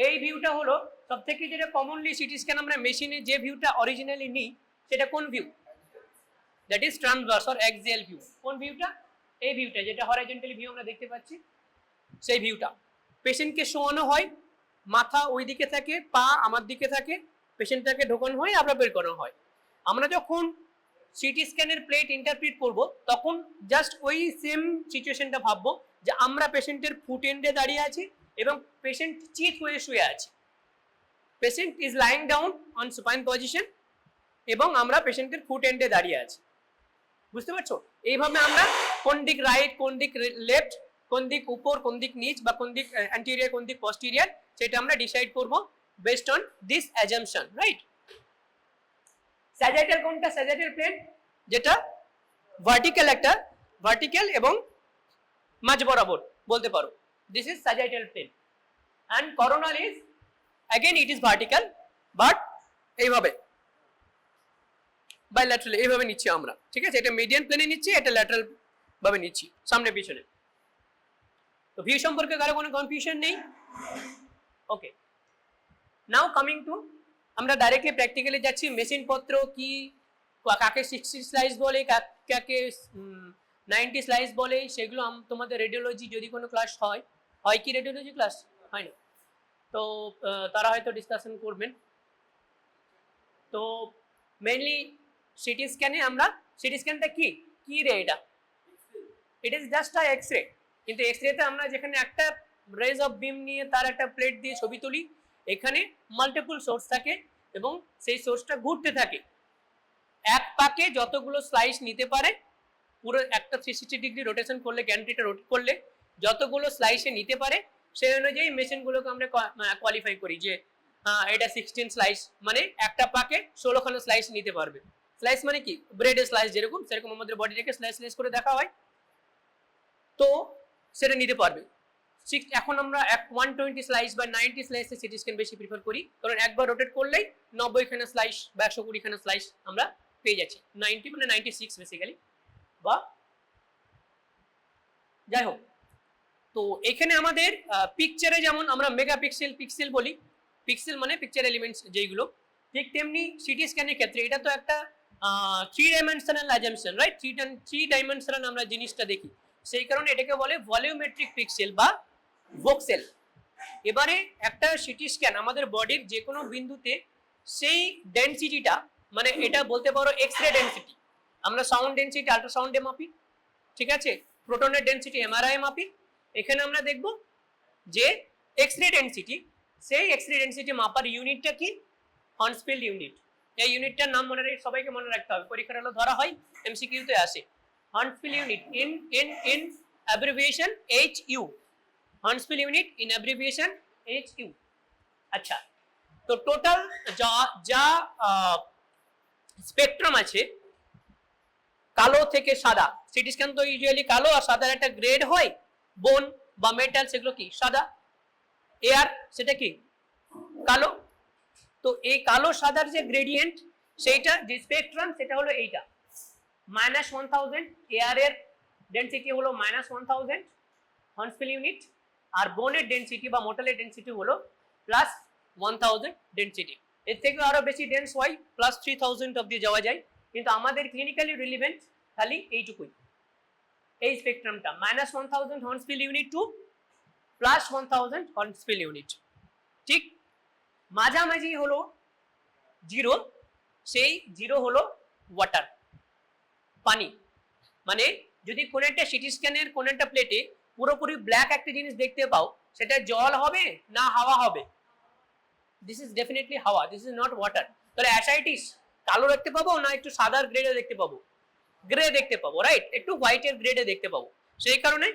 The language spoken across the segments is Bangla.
এই ভিউটা হলো সবথেকে যেটা কমনলি সিটি স্ক্যান আমরা মেশিনে যে ভিউটা অরিজিনালি নিই সেটা কোন view? That is transverse or axial view. কোন ভিউটা? এই ভিউটা, যেটা হরাইজন্টালি ভিউ আমরা দেখতে পাচ্ছি, সেই ভিউটা। পেশেন্টকে শোয়ানো হয়, মাথা ওই দিকে থাকে, পা আমার দিকে থাকে, পেশেন্টটাকে ঢোকানো হয়, আবার বের করানো হয়। আমরা যখন সিটি স্ক্যানের প্লেট ইন্টারপ্রিট করব তখন জাস্ট ওই সেম সিচুয়েশনটা ভাববো যে আমরা পেশেন্টের ফুট এন্ডে দাঁড়িয়ে আছি এবং পেশেন্ট চিত হয়ে শুয়ে আছে। Patient is lying down on supine position এবং আমরা পেশেন্টের ফুট এন্ডে দাঁড়িয়ে আছি। বুঝতে পারছো? এইভাবে আমরা কোন দিক রাইট, কোন দিক লেফট, কোন দিক উপর, কোন দিক নিচ, বা কোন দিক অ্যান্টেরিয়র, কোন দিক পস্টেরিয়র, সেটা আমরা ডিসাইড করব based on this assumption, right? Sagittal কোনটা? স্যাজিটাল প্লেন যেটা ভার্টিক্যাল, একটা ভার্টিক্যাল এবং মাঝ বরাবর বলতে পারো, this is sagittal plane. And coronal is again it is vertical but এইভাবে বাইল্যাটারাল এইভাবে নিচ্ছি আমরা, ঠিক আছে? এটা মিডিয়ান প্লেনে নিচ্ছি, এটা ল্যাটারাল ভাবে নিচ্ছি, সামনে পিছনে। তো ভিউ সম্পর্কে কারো কোনো কনফিউশন নেই? ওকে, নাও কামিং টু, আমরা ডাইরেক্টলি প্র্যাকটিক্যালি যাচ্ছি। মেশিন পত্র কি, কাকে 60 স্লাইস বলে, কাকে 90 স্লাইস বলে, সেগুলো তোমাদের রেডিওলজি যদি কোনো ক্লাস হয় কি রেডিওলজি ক্লাস হয় না, তো তারা হয়তো ডিসকাশন করবেন। তো মেইনলি সিটি স্ক্যানে আমরা, সিটি স্ক্যানটা কি রে? It is just a X-ray, কিন্তু এক্স-রেতে আমরা যেখানে একটা রেজ অফ বিম নিয়ে তার একটা প্লেট দিয়ে ছবি তুলি, এখানে মাল্টিপল সোর্স থাকে এবং সেই সোর্সটা ঘুরতে থাকে। এক পাকে যতগুলো স্লাইস নিতে পারে, পুরো একটা 360 ডিগ্রি রোটেশন করলে, গ্যান্ট্রিটা রোটেট করলে যতগুলো স্লাইসে নিতে পারে, সেই অনুযায়ী মেশিনগুলোকে আমরা কোয়ালিফাই করি যে এটা 16 স্লাইস, মানে একটা পাকে 16খানা স্লাইস নিতে পারবে। স্লাইস মানে কি? ব্রেডের স্লাইস যেরকম, সেরকম আমাদের বডিটাকে স্লাইস স্লাইস করে দেখা হয়, তো সেটা নিতে পারবে। এখন আমরা 120 স্লাইস বা 90 স্লাইসে সিটি স্ক্যান বেশি প্রিফার করি, কারণ একবার রোটেট করলেই 90খানা স্লাইস বা 120খানা স্লাইস আমরা পেয়ে যাচ্ছি। 90 মানে 96 বেসিক্যালি, বা যাই হোক। তো এখানে আমাদের পিকচারে যেমন আমরা মেগাপিক্সেল, পিক্সেল বলি, পিক্সেল মানে পিকচার এলিমেন্টস যেগুলো, ঠিক তেমনি সিটি স্ক্যানের ক্ষেত্রে এটা তো একটা 3 ডাইমেনশনাল অ্যাজাম্পশন, রাইট? 3 ডাইমেনশনাল আমরা জিনিসটা দেখি, সেই কারণে এটাকে বলে ভলিউমেট্রিক পিক্সেল বা ভোক্সেল। এবারে একটা সিটি স্ক্যান আমাদের বডির যে কোনো বিন্দুতে সেই ডেনসিটিটা, মানে এটা বলতে পারো এক্স-রে ডেনসিটি, আমরা সাউন্ড ডেনসিটি আল্ট্রাসাউন্ডে মাপি, ঠিক আছে? প্রোটনের ডেনসিটি এমআরআই মাপি। এখানে আমরা দেখব যে এক্স-রে ডেনসিটি, সেই এক্স-রে ডেনসিটি মাপার ইউনিটটা কি? হর্নফিল্ড ইউনিট। এই ইউনিটটার নাম সবাইকে মনে রাখতে হবে, পরীক্ষার হলে ধরা হয়, এমসিকিউতে আসে। Hounsfield unit in abbreviation HU, Hounsfield unit in abbreviation HU। আচ্ছা, তো টোটাল যা স্পেকট্রাম আছে কালো থেকে সাদা, সিটি স্ক্যান তো ইউজুয়ালি কালো আর সাদার একটা গ্রেড হয়, বোন বা মেটাল সেগুলো কি সাদা, এয়ার সেটা কি কালো। তো এই কালো সাদার যে গ্রেডিয়েন্ট, সেইটা যে স্পেকট্রাম, সেটা হলো এইটা -1000, এয়ারের ডেনসিটি হলো -1000 হর্নফিল্ড ইউনিট, আর বোনের ডেনসিটি বা মোটালের ডেনসিটি হলো +1000 ডেনসিটি। এর থেকে আরো বেশি ডেন্স হয়, +3000 অবধি যাওয়া যায়, কিন্তু আমাদের ক্লিনিক্যালি রিলিভেন্ট খালি এইটুকুই, এই স্পেকট্রামটা -1000 হর্নফিল্ড ইউনিট টু +1000 হর্নফিল্ড ইউনিট। ঠিক মাঝামাঝি হলো 0, সেই 0 হলো ওয়াটার, পানি। মানে যদি কোন একটা সিটি স্ক্যানের কোন একটা প্লেটে পুরোপুরি ব্ল্যাক একটা জিনিস দেখতে পাও, সেটা জল হবে না হাওয়া হবে? দিস ইজ ডেফিনেটলি হাওয়া, দিস ইজ নট ওয়াটার। তাহলে অ্যাসাইটিস কালো দেখতে পাবো না একটু সাদার গ্রেডে দেখতে পাবো? গ্রে দেখতে পাবো, রাইট? একটু হোয়াইটের গ্রেডে দেখতে পাবো। সেই কারণে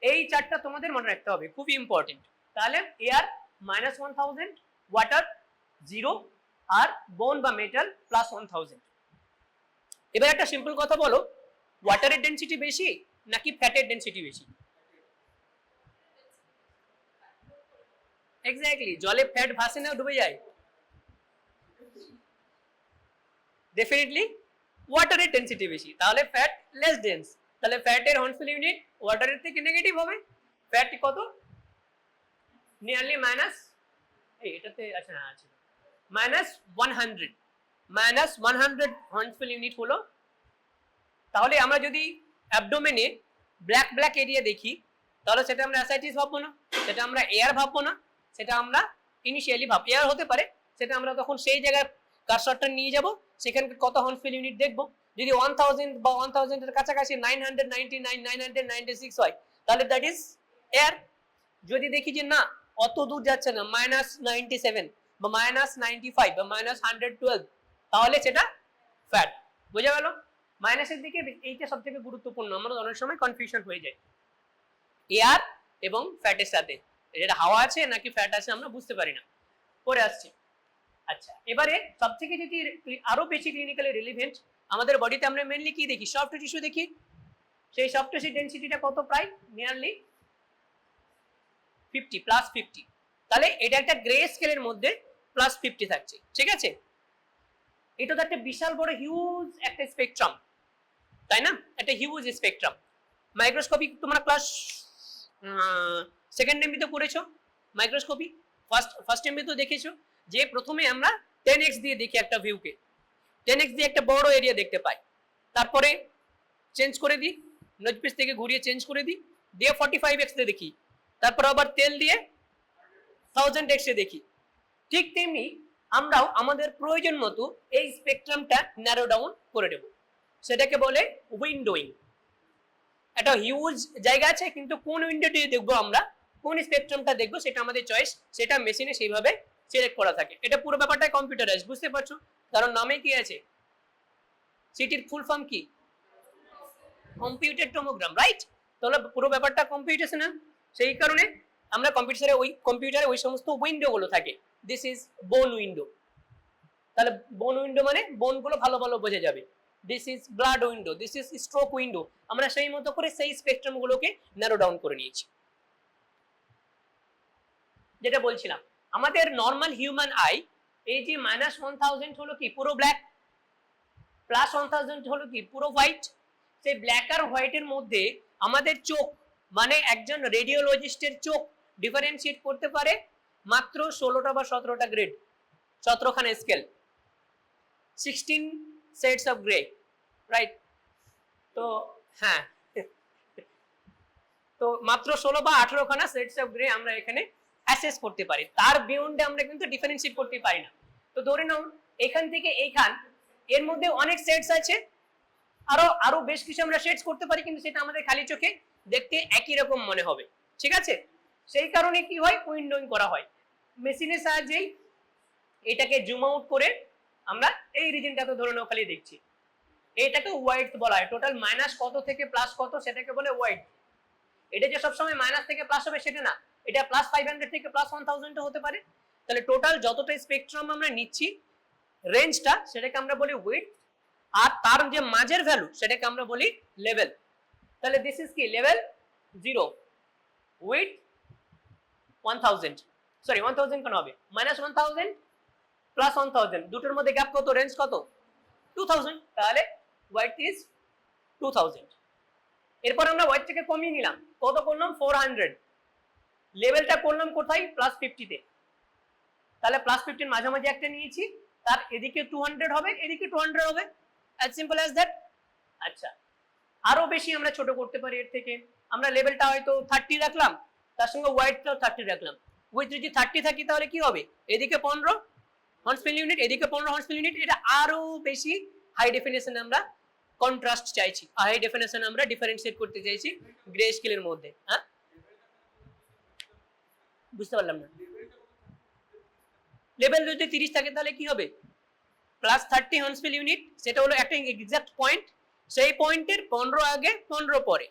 এই চারটা তোমাদের মনে রাখতে হবে, খুবই ইম্পর্টেন্ট। তাহলে এয়ার -1000, ওয়াটার 0, আর বোন বা মেটাল +1000। এবার একটা সিম্পল কথা বলো, ওয়াটারের ডেনসিটি বেশি নাকি ফ্যাটের ডেনসিটি বেশি? এক্স্যাক্টলি, জলে ফ্যাট ভাসে না ডুবে যায়? ডেফিনেটলি ওয়াটারের ডেনসিটি বেশি, তাহলে ফ্যাট লেস ডেন্স। তাহলে ফ্যাটের হর্নফিল্ড ইউনিট ওয়াটারের থেকে নেগেটিভ হবে। ফ্যাট কত? নিয়ারলি মাইনাস, এটাতে আচ্ছা হ্যাঁ আছে -100, -100 হর্নফিল ইউনিট হলো। তাহলে আমরা যদি অ্যাবডোমেনে ব্ল্যাক ব্ল্যাক এরিয়া দেখি, তাহলে সেটা আমরা অ্যাসাইটিস ভাববো না, সেটা আমরা এয়ার ভাববো না, সেটা আমরা ইনিশিয়ালি ভাব এয়ার হতে পারে, সেটা আমরা তখন সেই জায়গায় কারসরটা নিয়ে যাব, সেখানকার কত হর্নফিল ইউনিট দেখবো। যদি 1000 বা 1000 এর কাছাকাছি 999 996 হয়, তাহলে দ্যাট ইজ এয়ার। যদি দেখি যে না অত দূর যাচ্ছে না, -97 বা -95 বা -112, তাহলে সেটা ফ্যাট। বোঝা গেল? মাইনাসের দিকে এইটা সব থেকে গুরুত্বপূর্ণ, আমরা অনেক সময় কনফিউশন হয়ে যায় এয়ার এবং ফ্যাটের সাথে, যেটা হাওয়া আছে নাকি ফ্যাট আছে আমরা বুঝতে পারি না। পরে আসছি। আচ্ছা, এবারে সব থেকে যদি আরো বেশি ক্লিনিক্যালি রিলিভেন্ট, আমাদের বডিতে আমরা মেনলি কি দেখি? সফট টিস্যু দেখি। সেই সফট টিস্যু ডেনসিটিটা কত? প্রায় নিয়ারলি 50 +50। তাহলে এটা একটা গ্রে স্কেলের মধ্যে +50 থাকছে, ঠিক আছে? এটা তো একটা বিশাল বড় হিউজ একটা স্পেকট্রাম, তাই না? একটা হিউজ স্পেকট্রাম। মাইক্রোস্কোপি তোমরা ক্লাস সেকেন্ড এমবি তে পড়েছো মাইক্রোস্কোপি, ফার্স্ট এমবি তো দেখেছো যে প্রথমে আমরা 10x দিয়ে দেখি একটা ভিউকে, 10x দিয়ে একটা বড় এরিয়া দেখতে পাই, তারপরে চেঞ্জ করে দিই, নোজ পিস থেকে ঘুরিয়ে চেঞ্জ করে দিই, দিয়ে 45x তে দেখি, তারপর আবার তেল দিয়ে 1000x এ দেখি। ঠিক তেমনি আমরাও আমাদের প্রয়োজন মতো এই স্পেকট্রামটা ন্যারো ডাউন করে দেব, সেটাকে বলে উইন্ডোইং। একটা হিউজ জায়গা আছে, কিন্তু কোন উইন্ডোটি দেখবো আমরা, কোন স্পেকট্রামটা দেখবো, সেটা আমাদের চয়েস, সেটা মেশিনে সেইভাবে সিলেক্ট করা থাকে। এটা পুরো ব্যাপারটা কম্পিউটারাইজ, বুঝতে পারছো? কারণ নামে কি আছে, সিটির ফুল ফর্ম কি? Computer tomogram, right? তাহলে পুরো ব্যাপারটা কম্পিউটেশনাল, সেই কারণে আমরা কম্পিউটারে ওই সমস্ত উইন্ডো গুলো থাকে। দিস ইজ বোন উইন্ডো। তাহলে বোন উইন্ডো মানে বোন গুলো ভালো ভালো বোঝা যাবে। This is blood window, this is stroke window. আমরা সেই মতো করে সেই স্পেকট্রাম গুলোকে ন্যারো ডাউন করে নিয়েছি। যেটা বলছিলাম, আমাদের নর্মাল হিউম্যান আই, এই যে -1000 হলো কি পুরো ব্ল্যাক, +1000 হলো কি পুরো হোয়াইট। সেই ব্ল্যাক আর হোয়াইটের মধ্যে আমাদের চোখ, মানে একজন রেডিওলজিস্টের চোখ ডিফারেন্সিয়েট করতে পারে মাত্র 16টা বা 17টা গ্রেড, 17খানা scale, 16 shades of gray, right? তো হ্যাঁ, তো মাত্র 16 বা 18খানা shades of gray আমরা এখানে অ্যাসেস করতে পারি, তার বিয়ন্ডে আমরা কিন্তু ডিফারেন্সিয়েট করতে পারি না। তো ধরে নাও এখান থেকে এইখান, এর মধ্যে অনেক শেডস আছে, আরো বেশ কিছু আমরা শেডস করতে পারি, কিন্তু সেটা আমাদের খালি চোখে দেখতে একই রকম মনে হবে, ঠিক আছে? সেই কারণে কি হয়, উইন্ডোইং করা হয় মেশিনের সাহায্যেই। এটাকে জুম আউট করে আমরা এই রিজনটাকে ধরে নাও খালি দেখছি, এটাকে ওয়াইড বলা হয়। টোটাল মাইনাস কত থেকে প্লাস কত সেটাকে বলে ওয়াইড। এটা যে সবসময় মাইনাস থেকে প্লাস হবে সেটা না, এটা +500 থেকে +1000 হতে পারে। তাহলে টোটাল যতটা স্পেকট্রাম আমরা নিচ্ছি, রেঞ্জটা, সেটাকে আমরা বলি উইডথ, আর তার যে মাঝের ভ্যালু সেটাকে আমরা বলি লেভেল। তাহলে দিস ইজ কি লেভেল 0, উইডথ 1000, সরি 1000 কেন হবে, -1000 +1000, দুটোর মধ্যে গ্যাপ কত, রেঞ্জ কত, 2000। তাহলে উইডথ ইজ 2000। এরপর আমরা উইডথটাকে কমিয়ে নিলাম, কত করলাম, 400। লেভেলটা করলাম কোথায়, +50 তে। তাহলে +50 এর মাঝামাঝি একটা নিয়েছি, তার এদিকে 200 হবে, এদিকে 200 হবে, as simple as that। আচ্ছা, আরো বেশি আমরা ছোট করতে পারি এর থেকে। আমরা লেভেলটা হয়তো 30 রাখলাম, তার সঙ্গে ওয়াইডটাও 30 রাখলাম। উইথ যদি 30 থাকি তাহলে কি হবে, এদিকে 15 হর্নফিল ইউনিট, এদিকে 15 হর্নফিল ইউনিট। এটা আরো বেশি হাই ডেফিনেশন আমরা কন্ট্রাস্ট চাইছি, হাই ডেফিনেশন আমরা ডিফারেন্সিয়েট করতে চাইছি গ্রে স্কেলের মধ্যে। হ্যাঁ, বুঝতে পারলাম না। লেভেল যদি 30 থাকে তাহলে কি হবে, +30 হর্নফিল ইউনিট, সেটা হলো একটা এক্সাক্ট পয়েন্ট, সেই পয়েন্টের 15 আগে 15 পরে,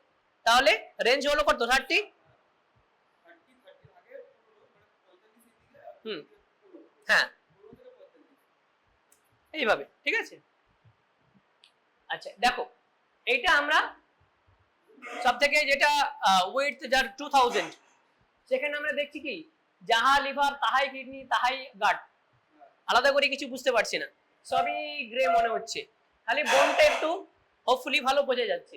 তাহলে রেঞ্জ হলো কত, 30। হ্যাঁ, এইভাবে, ঠিক আছে? আচ্ছা দেখো, এইটা আমরা সব থেকে যেটা উইডথ যার 2000, সেখানে আমরা দেখছি কি, যাহা লিভার তাহাই কিডনি তাহাই গাট, আলাদা করে কিছু বুঝতে পারছি না, সবই গ্রে মনে হচ্ছে, খালি বোনটা একটু হোপফুলি ভালো বোঝা যাচ্ছে।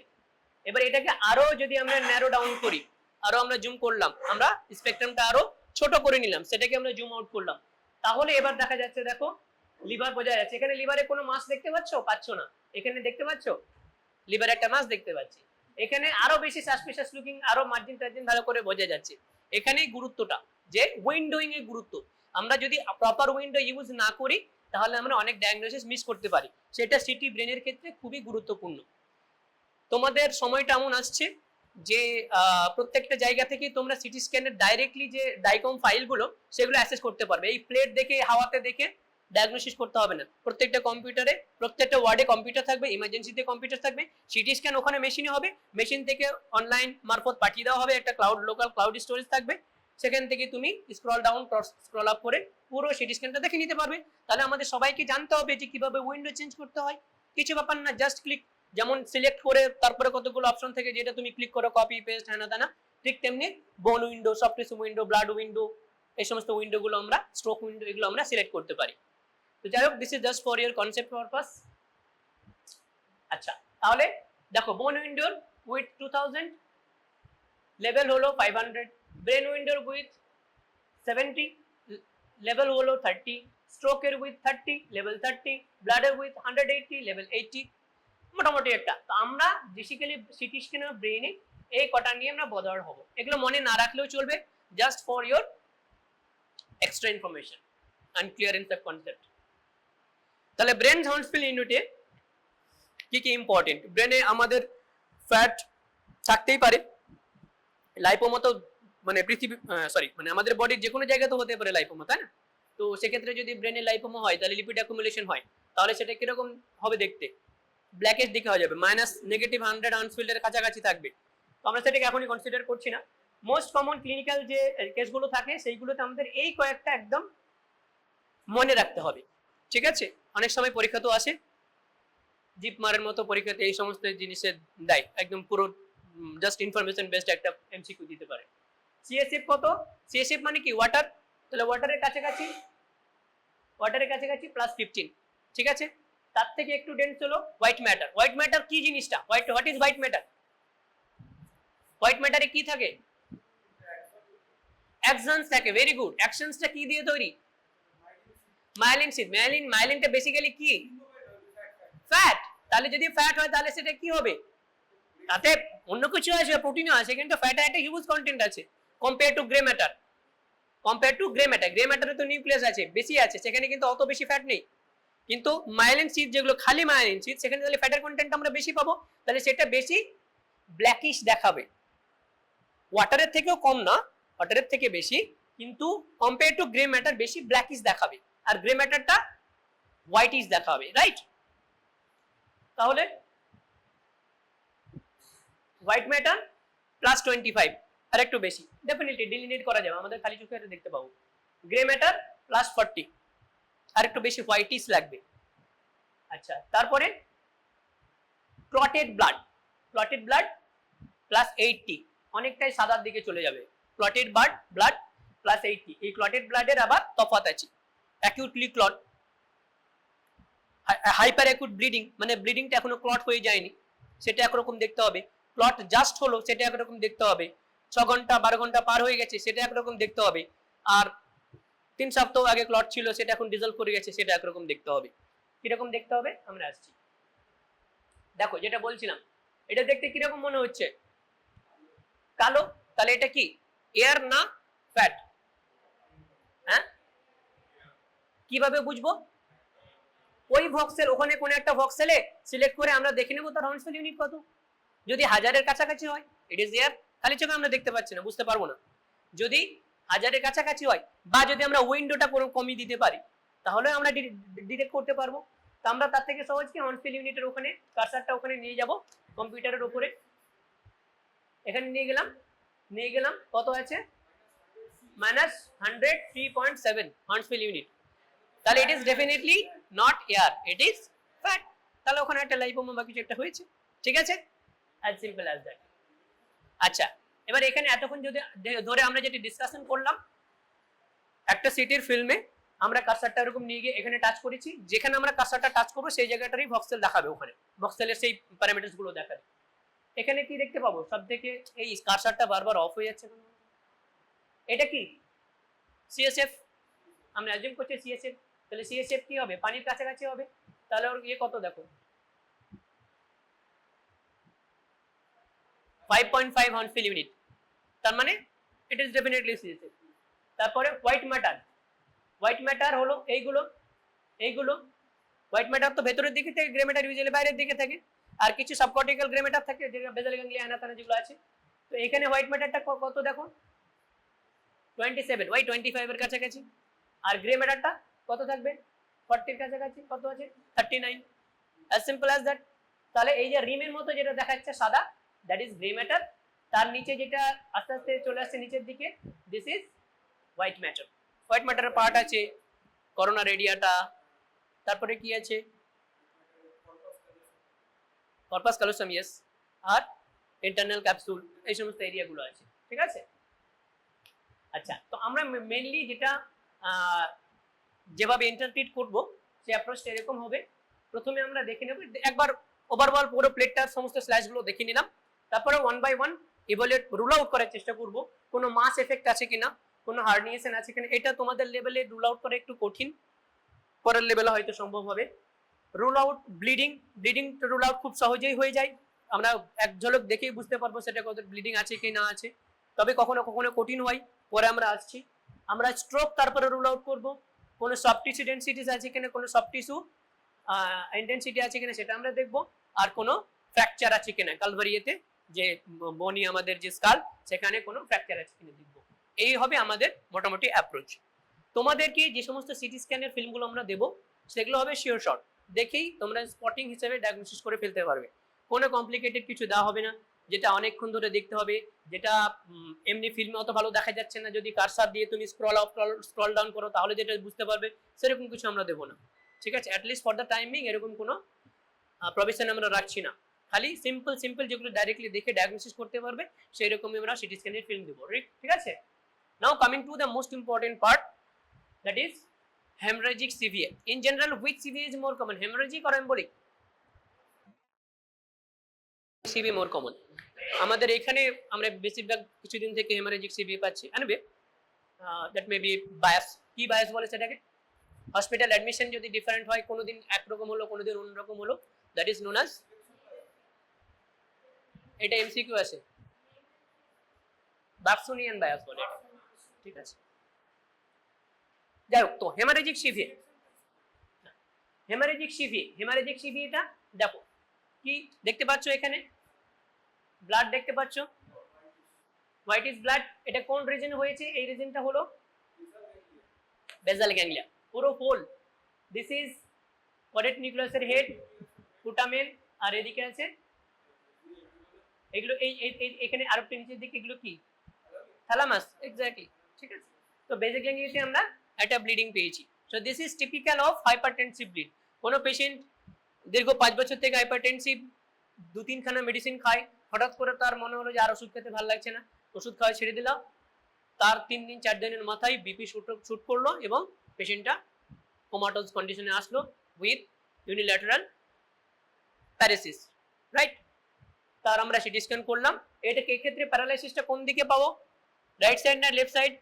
এবার এটাকে আরো যদি আমরা ন্যারো ডাউন করি, আরো আমরা জুম করলাম, আমরা স্পেকট্রামটা আরো ছোট করে নিলাম, সেটাকে আমরা জুম আউট করলাম, তাহলে এবার দেখা যাচ্ছে দেখো লিভার বোঝা যাচ্ছে। এখানে লিভারে কোনো মাস দেখতে পাচ্ছ না? এখানে দেখতে পাচ্ছ লিভারে একটা মাস দেখতে পাচ্ছি। এখানে আরো বেশি সাসপিশাস লুকিং, আরো মার্জিন টার্জিন ভালো করে বোঝা যাচ্ছে। এখানেই গুরুত্বটা, যে উইন্ডোইং এর গুরুত্ব। আমরা যদি প্রপার উইন্ডো ইউজ না করি তাহলে আমরা অনেক ডায়াগনোসিস মিস করতে পারি, সেটা সিটি ব্রেনের ক্ষেত্রে খুবই গুরুত্বপূর্ণ। তোমাদের সময়টা এমন আসছে যে প্রত্যেকটা জায়গা থেকে তোমরা সিটি স্ক্যানের ডাইরেক্টলি যে ডাইকম ফাইলগুলো সেগুলো অ্যাক্সেস করতে পারবে। এই প্লেট দেখে হাওয়াতে দেখে ডায়াগনোসিস করতে হবে না। প্রত্যেকটা কম্পিউটারে, প্রত্যেকটা ওয়ার্ডে কম্পিউটার থাকবে, ইমার্জেন্সিতে কম্পিউটার থাকবে, সিটি স্ক্যান ওখানে মেশিনে হবে, মেশিন থেকে অনলাইন মারফত পাঠিয়ে দেওয়া হবে, একটা ক্লাউড, লোকাল ক্লাউড স্টোরেজ থাকবে, সেখান থেকে তুমি স্ক্রল ডাউন স্ক্রল আপ করে পুরো সিটি স্ক্যানটা দেখে নিতে পারবে। তাহলে আমাদের সবাইকে জানতে হবে যে কিভাবে উইন্ডো চেঞ্জ করতে হয়। কিছু ব্যাপার না, জাস্ট ক্লিক, যেমন সিলেক্ট করে তারপরে কতগুলো অপশন থেকে যেটা তুমি ক্লিক করো কপি পেস্ট হ্যানা তানা, ঠিক তেমনি বোন window, soft tissue window, blood window, এই সমস্ত উইন্ডো গুলো আমরা, স্ট্রোক উইন্ডো, এগুলো আমরা সিলেক্ট করতে পারি। তো যাই হোক, this is just for your concept purpose. আচ্ছা, তাহলে দেখো বোন উইন্ডোর উইথ 2000, লেভেল হলো 500, ব্রেন উইন্ডোর উইথ 70, লেভেল হলো 30, স্ট্রোকের উইথ 30, লেভেল 30, ব্লাডের উইথ 180, লেভেল 80, মোটামুটি একটা। তো আমরা বেসিক্যালি সিটি স্ক্যানার ব্রেইনে এই কটা নিয়ে আমরা বদার হব। এগুলো মনে না রাখলেও চলবে, just for your extra information and clearance of concept. তাহলে ব্রেন হাউন্সফিল ইউনিটে কি কি ইম্পর্টেন্ট? ব্রেনে আমাদের ফ্যাট থাকতেই পারে, লাইপোমা তো মানে পৃথিবী মানে আমাদের বডির যে কোনো জায়গাতে হতে পারে লাইপোমা, তাই না? তো সেক্ষেত্রে যদি ব্রেনে লাইপোমা হয় তাহলে লিপিড অ্যাকুমুলেশন হয়, তাহলে সেটা কিরকম হবে দেখতে? ব্ল্যাকেশ দিকে হয়ে যাবে, -100 আনফিল্ডের কাছাকাছি থাকবে। তো আমরা সেটাকে এখনই কনসিডার করছি না। মোস্ট কমন ক্লিনিক্যাল যে কেসগুলো থাকে সেইগুলোতে আমাদের এই কয়েকটা একদম মনে রাখতে হবে, ঠিক আছে? অনেক সময় পরীক্ষা তো আসে, জিপ মারের মতো পরীক্ষাতে এই সমস্ত জিনিসের দেয়, একদম পুরো জাস্ট ইনফরমেশন বেসড একটা এমসিকিউ দিতে পারে। সিএসএফ কত? সিএসএফ মানে কি? ওয়াটার, তাহলে ওয়াটারের কাছাকাছি +15, ঠিক আছে? তার থেকে একটু ডেন্স হলো হোয়াইট ম্যাটার। হোয়াইট ম্যাটার কি জিনিসটা? What is white matter? White ম্যাটারে কি থাকে? অ্যাকশনস থাকে। Very good. অ্যাকশনসটা কি দিয়ে তৈরি? Myelin sheath. মাইলিনটা বেসিক্যালি কি? ফ্যাট। তাহলে যদি ফ্যাট হয় তাহলে সেটা কি হবে? তাতে অন্য কিছু আছে, প্রোটিনও আছে, কিন্তু ফ্যাটে একটা হিউজ কন্টেন্ট আছে compare to grey matter. Grey ম্যাটারে তো নিউক্লিয়াস আছে, বেশি আছে, সেখানে কিন্তু অত বেশি ফ্যাট নেই। কিন্তু মাইলিন সিড যেগুলো খালি মাইলিন সিড, সেখানে তাহলে ফ্যাটের কন্টেন্ট আমরা বেশি পাবো, তাহলে সেটা বেশি ব্ল্যাকিশ দেখাবে। ওয়াটারের থেকেও কম না, ওয়াটারের থেকে বেশি, কিন্তু কম্পেয়ার টু গ্রে ম্যাটার বেশি ব্ল্যাকিশ দেখাবে, আর গ্রে ম্যাটারটা হোয়াইটিশ দেখাবে, রাইট? তাহলে হোয়াইট ম্যাটার +25, আর একটু বেশি ডেফিনেটলি ডিলিনেট করা যাবে, আমাদের খালি চোখে দেখতে পাবো। গ্রে ম্যাটার +40, আর একটু বেশি হোয়াইটিশ লাগবে। আচ্ছা, তারপরে ক্লটেড ব্লাড +80, অনেকটাই সাদার দিকে চলে যাবে। ক্লটেড ব্লাড +80, এই ক্লটেড ব্লাডের আবার তফাৎ আছে। Acutely clot, hyper acute bleeding, মানে ব্লিডিংটা এখনো ক্লট হয়ে যায়নি, সেটা একরকম দেখতে হবে। ক্লট জাস্ট হলো, সেটা একরকম দেখতে হবে। 6 ঘন্টা 12 ঘন্টা পার হয়ে গেছে, সেটা একরকম দেখতে হবে। আর 3 সপ্তাহ আগে ক্লট ছিল, সেটা এখন ডিজলভ করে গেছে, সেটা একরকম দেখতে হবে। কিরকম দেখতে হবে আমরা আসছি। দেখো যেটা বলছিলাম, এটা দেখতে কিরকম মনে হচ্ছে? কালো। তাহলে এটা কি? এয়ার না ফ্যাট? হ্যাঁ, কিভাবে বুঝবো? ওই ভক্সেল, ওখানে কোন একটা ভক্সেলে সিলেক্ট করে আমরা দেখে নেবো তার হাউন্সফিল ইউনিট কত। যদি 1000-এর কাছাকাছি হয়, ইট ইজ এয়ার, খালি চোখে আমরা দেখতে পাচ্ছি না, বুঝতে পারবো না। যদি 1000-এর কাছাকাছি হয়, বা যদি আমরা উইন্ডোটা কোনো কমিয়ে দিতে পারি, তাহলে আমরা ডিটেক্ট করতে পারবো। তো আমরা তার থেকে সহজ কি, হাউন্সফিল ইউনিটের ওখানে কার্সারটা ওখানে নিয়ে যাব, কম্পিউটারের উপরে এখানে নিয়ে গেলাম, কত আছে? -103.7 হাউন্সফিল ইউনিট। তাহলে it is definitely not air, it is fat. তাহলে ওখানে একটা লাইপোমা বা কিছু একটা হয়েছে, ঠিক আছে? as simple as that. আচ্ছা, এবার এখানে এতক্ষণ যদি ধরে আমরা যেটা ডিসকাশন করলাম, একটা সিটির ফিল্মে আমরা কার্সারটা এরকম নিয়ে গিয়ে এখানে টাচ করেছি, যেখানে আমরা কার্সারটা টাচ করবো সেই জায়গাটারই ভক্সেল দেখাবে, ওখানে ভক্সেলের সেই প্যারামিটারস গুলো দেখাবে। এখানে কি দেখতে পাবো? সব থেকে এই কার্সারটা বারবার অফ হয়ে যাচ্ছে, এটা কি? সিএসএফ, আমরা অ্যাজিউম করছি সিএসএফ, তাহলে সিএসএফ কি হবে, পানির কাছাকাছি হবে, তাহলে ওর ইয়ে কত দেখো 5.5 হর্ন ফিল ইউনিট, তার মানে ইট ইজ ডেফিনেটলি সিএসএফ। তারপরে হোয়াইট ম্যাটার হলো এইগুলো, হোয়াইট ম্যাটার তো ভেতরের দিকে থাকে, গ্রে ম্যাটার ইউজুয়ালি বাইরের দিকে থাকে, আর কিছু সাবকর্টিক্যাল গ্রে ম্যাটার থাকে যেগুলো বেসাল গ্যাংলিয়া অ্যানাথানা যেগুলো আছে। তো এখানে হোয়াইট ম্যাটারটা কত দেখো 27, ওয়াই 25 এর কাছাকাছি, আর গ্রে ম্যাটারটা কত থাকবে 40 এর কাছাকাছি, কত আছে 39, অ্যাজ সিম্পল অ্যাজ দ্যাট। তাহলে এই যে রিমের মতো যেটা দেখাচ্ছে সাদা, দ্যাট ইজ গ্রে ম্যাটার, তার নিচে যেটা আস্তে আস্তে চলে আসছে নিচের দিকে, this is white matter. White ম্যাটারের পার্ট আছে করোনা রেডিয়াটা, তারপরে কি আছে কর্পাস ক্যালোসাম, ইয়েস, আর ইন্টারনাল ক্যাপসুল, এই সমস্ত এরিয়াগুলো আছে, ঠিক আছে। আচ্ছা, তো আমরা মেইনলি যেটা যেভাবে ইন্টারপ্রিট করব সেই অ্যাপ্রোচটা এরকম হবে। প্রথমে আমরা দেখে নেব একবার ওভারঅল পুরো প্লেটটার সমস্ত স্ল্যাশগুলো দেখে নিলাম, তারপরে one by one evaluate rule out করার চেষ্টা করব কোনো মাস এফেক্ট আছে কিনা, কোনো হার্নিয়েশন আছে কিনা। এটা তোমাদের লেভেলে রুল আউট করা একটু কঠিন, পরের লেভেলে হয়তো সম্ভব হবে। Rule out bleeding rule out খুব সহজেই হয়ে যায়, আমরা এক ঝলক দেখেই বুঝতে পারবো সেটা কত ব্লিডিং আছে কি না আছে, তবে কখনো কখনো কঠিন হয়, পরে আমরা আসছি। আমরা স্ট্রোক তারপরে রুল আউট করব, কোনো সফট টিস্যু ডেনসিটিস আছে কিনা, কোনো সফট টিস্যু ইন্টেন্সিটি আছে কিনা সেটা আমরা দেখব, আর কোনো ফ্র্যাকচার আছে কিনা কালভারিয়াতে যে বনি আমাদের যে স্কাল সেখানে কোনো ফ্র্যাকচার আছে কিনা দেখব। এই হবে আমাদের মোটামুটি অ্যাপ্রোচ। তোমাদেরকে যে সমস্ত সিটি স্ক্যানের ফিল্মগুলো আমরা দেবো সেগুলো হবে শিওর শট, দেখেই তোমরা স্পটিং হিসেবে ডায়াগনোসিস করে ফেলতে পারবে, কোনো কমপ্লিকেটেড কিছু দেওয়া হবে না যেটা অনেকক্ষণ ধরে দেখতে হবে, যেটা এমনি ফিল্মে অত ভালো দেখা যাচ্ছে না, যদি কারসার দিয়ে তুমি স্ক্রল আপ স্ক্রল ডাউন করো তাহলে যেটা বুঝতে পারবে, সেরকম কিছু আমরা দেবো না, ঠিক আছে। অ্যাটলিস্ট ফর দ্য টাইমিং এরকম কোনো প্রভিশন আমরা রাখছি না, খালি সিম্পল যেগুলো ডাইরেক্টলি দেখে ডায়াগনোসিস করতে পারবে সেই রকমই আমরা সিটি স্ক্যানের ফিল্ম দেবো, ঠিক আছে। নাও coming to the most important part, that is hemorrhagic CVA. In general, which CVA is more common, hemorrhagic or embolic? CVA more common. আমাদের এখানে আমরা বেশিরভাগ কিছুদিন থেকে hemorrhagic CVA পাচ্ছি, আনবে that may be bias, কি bias বলে সেটাকে, হসপিটাল অ্যাডমিশন যদি ডিফারেন্ট হয়, কোনোদিন একরকম হলো কোনোদিন অন্যরকম হলো, that is known as, এটা এমসিকিউ আছে, বার্সুনিয়ান বায়াস বলে, ঠিক আছে। যাই হোক, তো হেমারেজিক সিভিএটা দেখো কি দেখতে পাচ্ছ, এখানে ব্লাড দেখতে পাচ্ছ, হোয়াইট ইজ ব্লাড, এটা কোন রিজন হয়েছে, এই রিজনটা হলো বেসাল গ্যাংলিয়া, পুরো হোল, দিস ইজ কোয়াড্রেট নিউক্লিয়াসের হেড, পুটামেন, আর এদিকে আছে এগুলো, এই এখানে আরো নিচের দিকে এগুলো কি থ্যালামাস, এক্স্যাক্টলি, ঠিক আছে। তো বেসাল গ্যাংলিয়াতে আমরা একটা ব্লিডিং পেয়েছি। So this is typical of hypertensive bleed. কোনো পেশেন্ট দীর্ঘ 5 বছর থেকে হাইপারটেনসিভ, 2-3 খানা মেডিসিন খায়, হঠাৎ করে তার মনে হলো যে আর ওষুধ খেতে ভালো লাগছে না, ওষুধ খাওয়া ছেড়ে দিলাম, তার 3 দিন 4 দিনের মাথায় বিপি শুট করলো এবং পেশেন্টটা কোমাটোজ কন্ডিশনে আসলো উইথ ইউনিল্যাটারাল প্যারালাইসিস, রাইট। তার আমরা সিটি স্ক্যান করলাম, এটাকে এক্ষেত্রে প্যারালাইসিসটা কোন দিকে পাবো, রাইট সাইড না লেফট সাইড,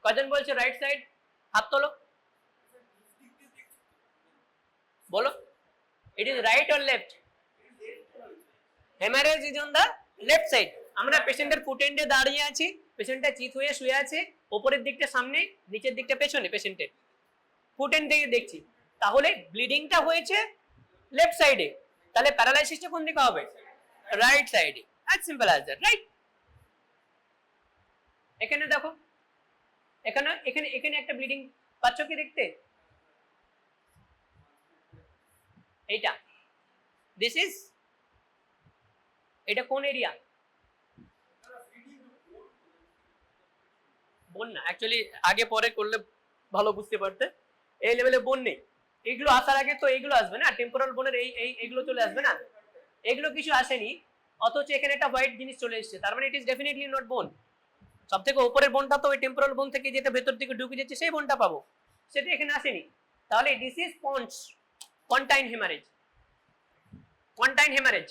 কজন বলছে রাইট সাইড, হাত তোলো, বলো, it is right or left, haemorrhage is on the left side. আমরা পেশেন্টের ফুট এন্ডে দাঁড়িয়ে আছি, পেশেন্টটা চিত হয়ে শুয়ে আছে, উপরের দিকটা সামনে, নিচের দিকটা পেছনে, পেশেন্টের ফুট এন্ড থেকে দেখছি, তাহলে ব্লিডিংটা হয়েছে লেফট সাইডে, তাহলে প্যারালাইসিসটা কোন দিকে হবে, রাইট সাইডে, as simple as that, right. এখানে দেখো, এখানে একটা ব্লিডিং পাচ্ছ কি দেখতে, এইটা, দিস ইজ, এটা কোন এরিয়া, বোন না, অ্যাকচুয়ালি আগে পরে করলে ভালো বুঝতে পারতে, এই লেভেলে বোন নেই, এগুলো আসার আগে তো এইগুলো আসবে না, টেম্পোরাল বোনের এইগুলো চলে আসবে না, এগুলো কিছু আসেনি, অথচ এখানে একটা হোয়াইট জিনিস চলে এসেছে, তার মানে ইট ইজ ডেফিনেটলি নট বোন। সব থেকে উপরের বোনটা তো ওই টেম্পোরাল বোন থেকে যেটা ভেতর দিকে ঢুকে যাচ্ছে সেই বোনটা পাবো, সেটা এখানে আসেনি, তাহলে দিস ইজ পন্টাইন হেমারেজ,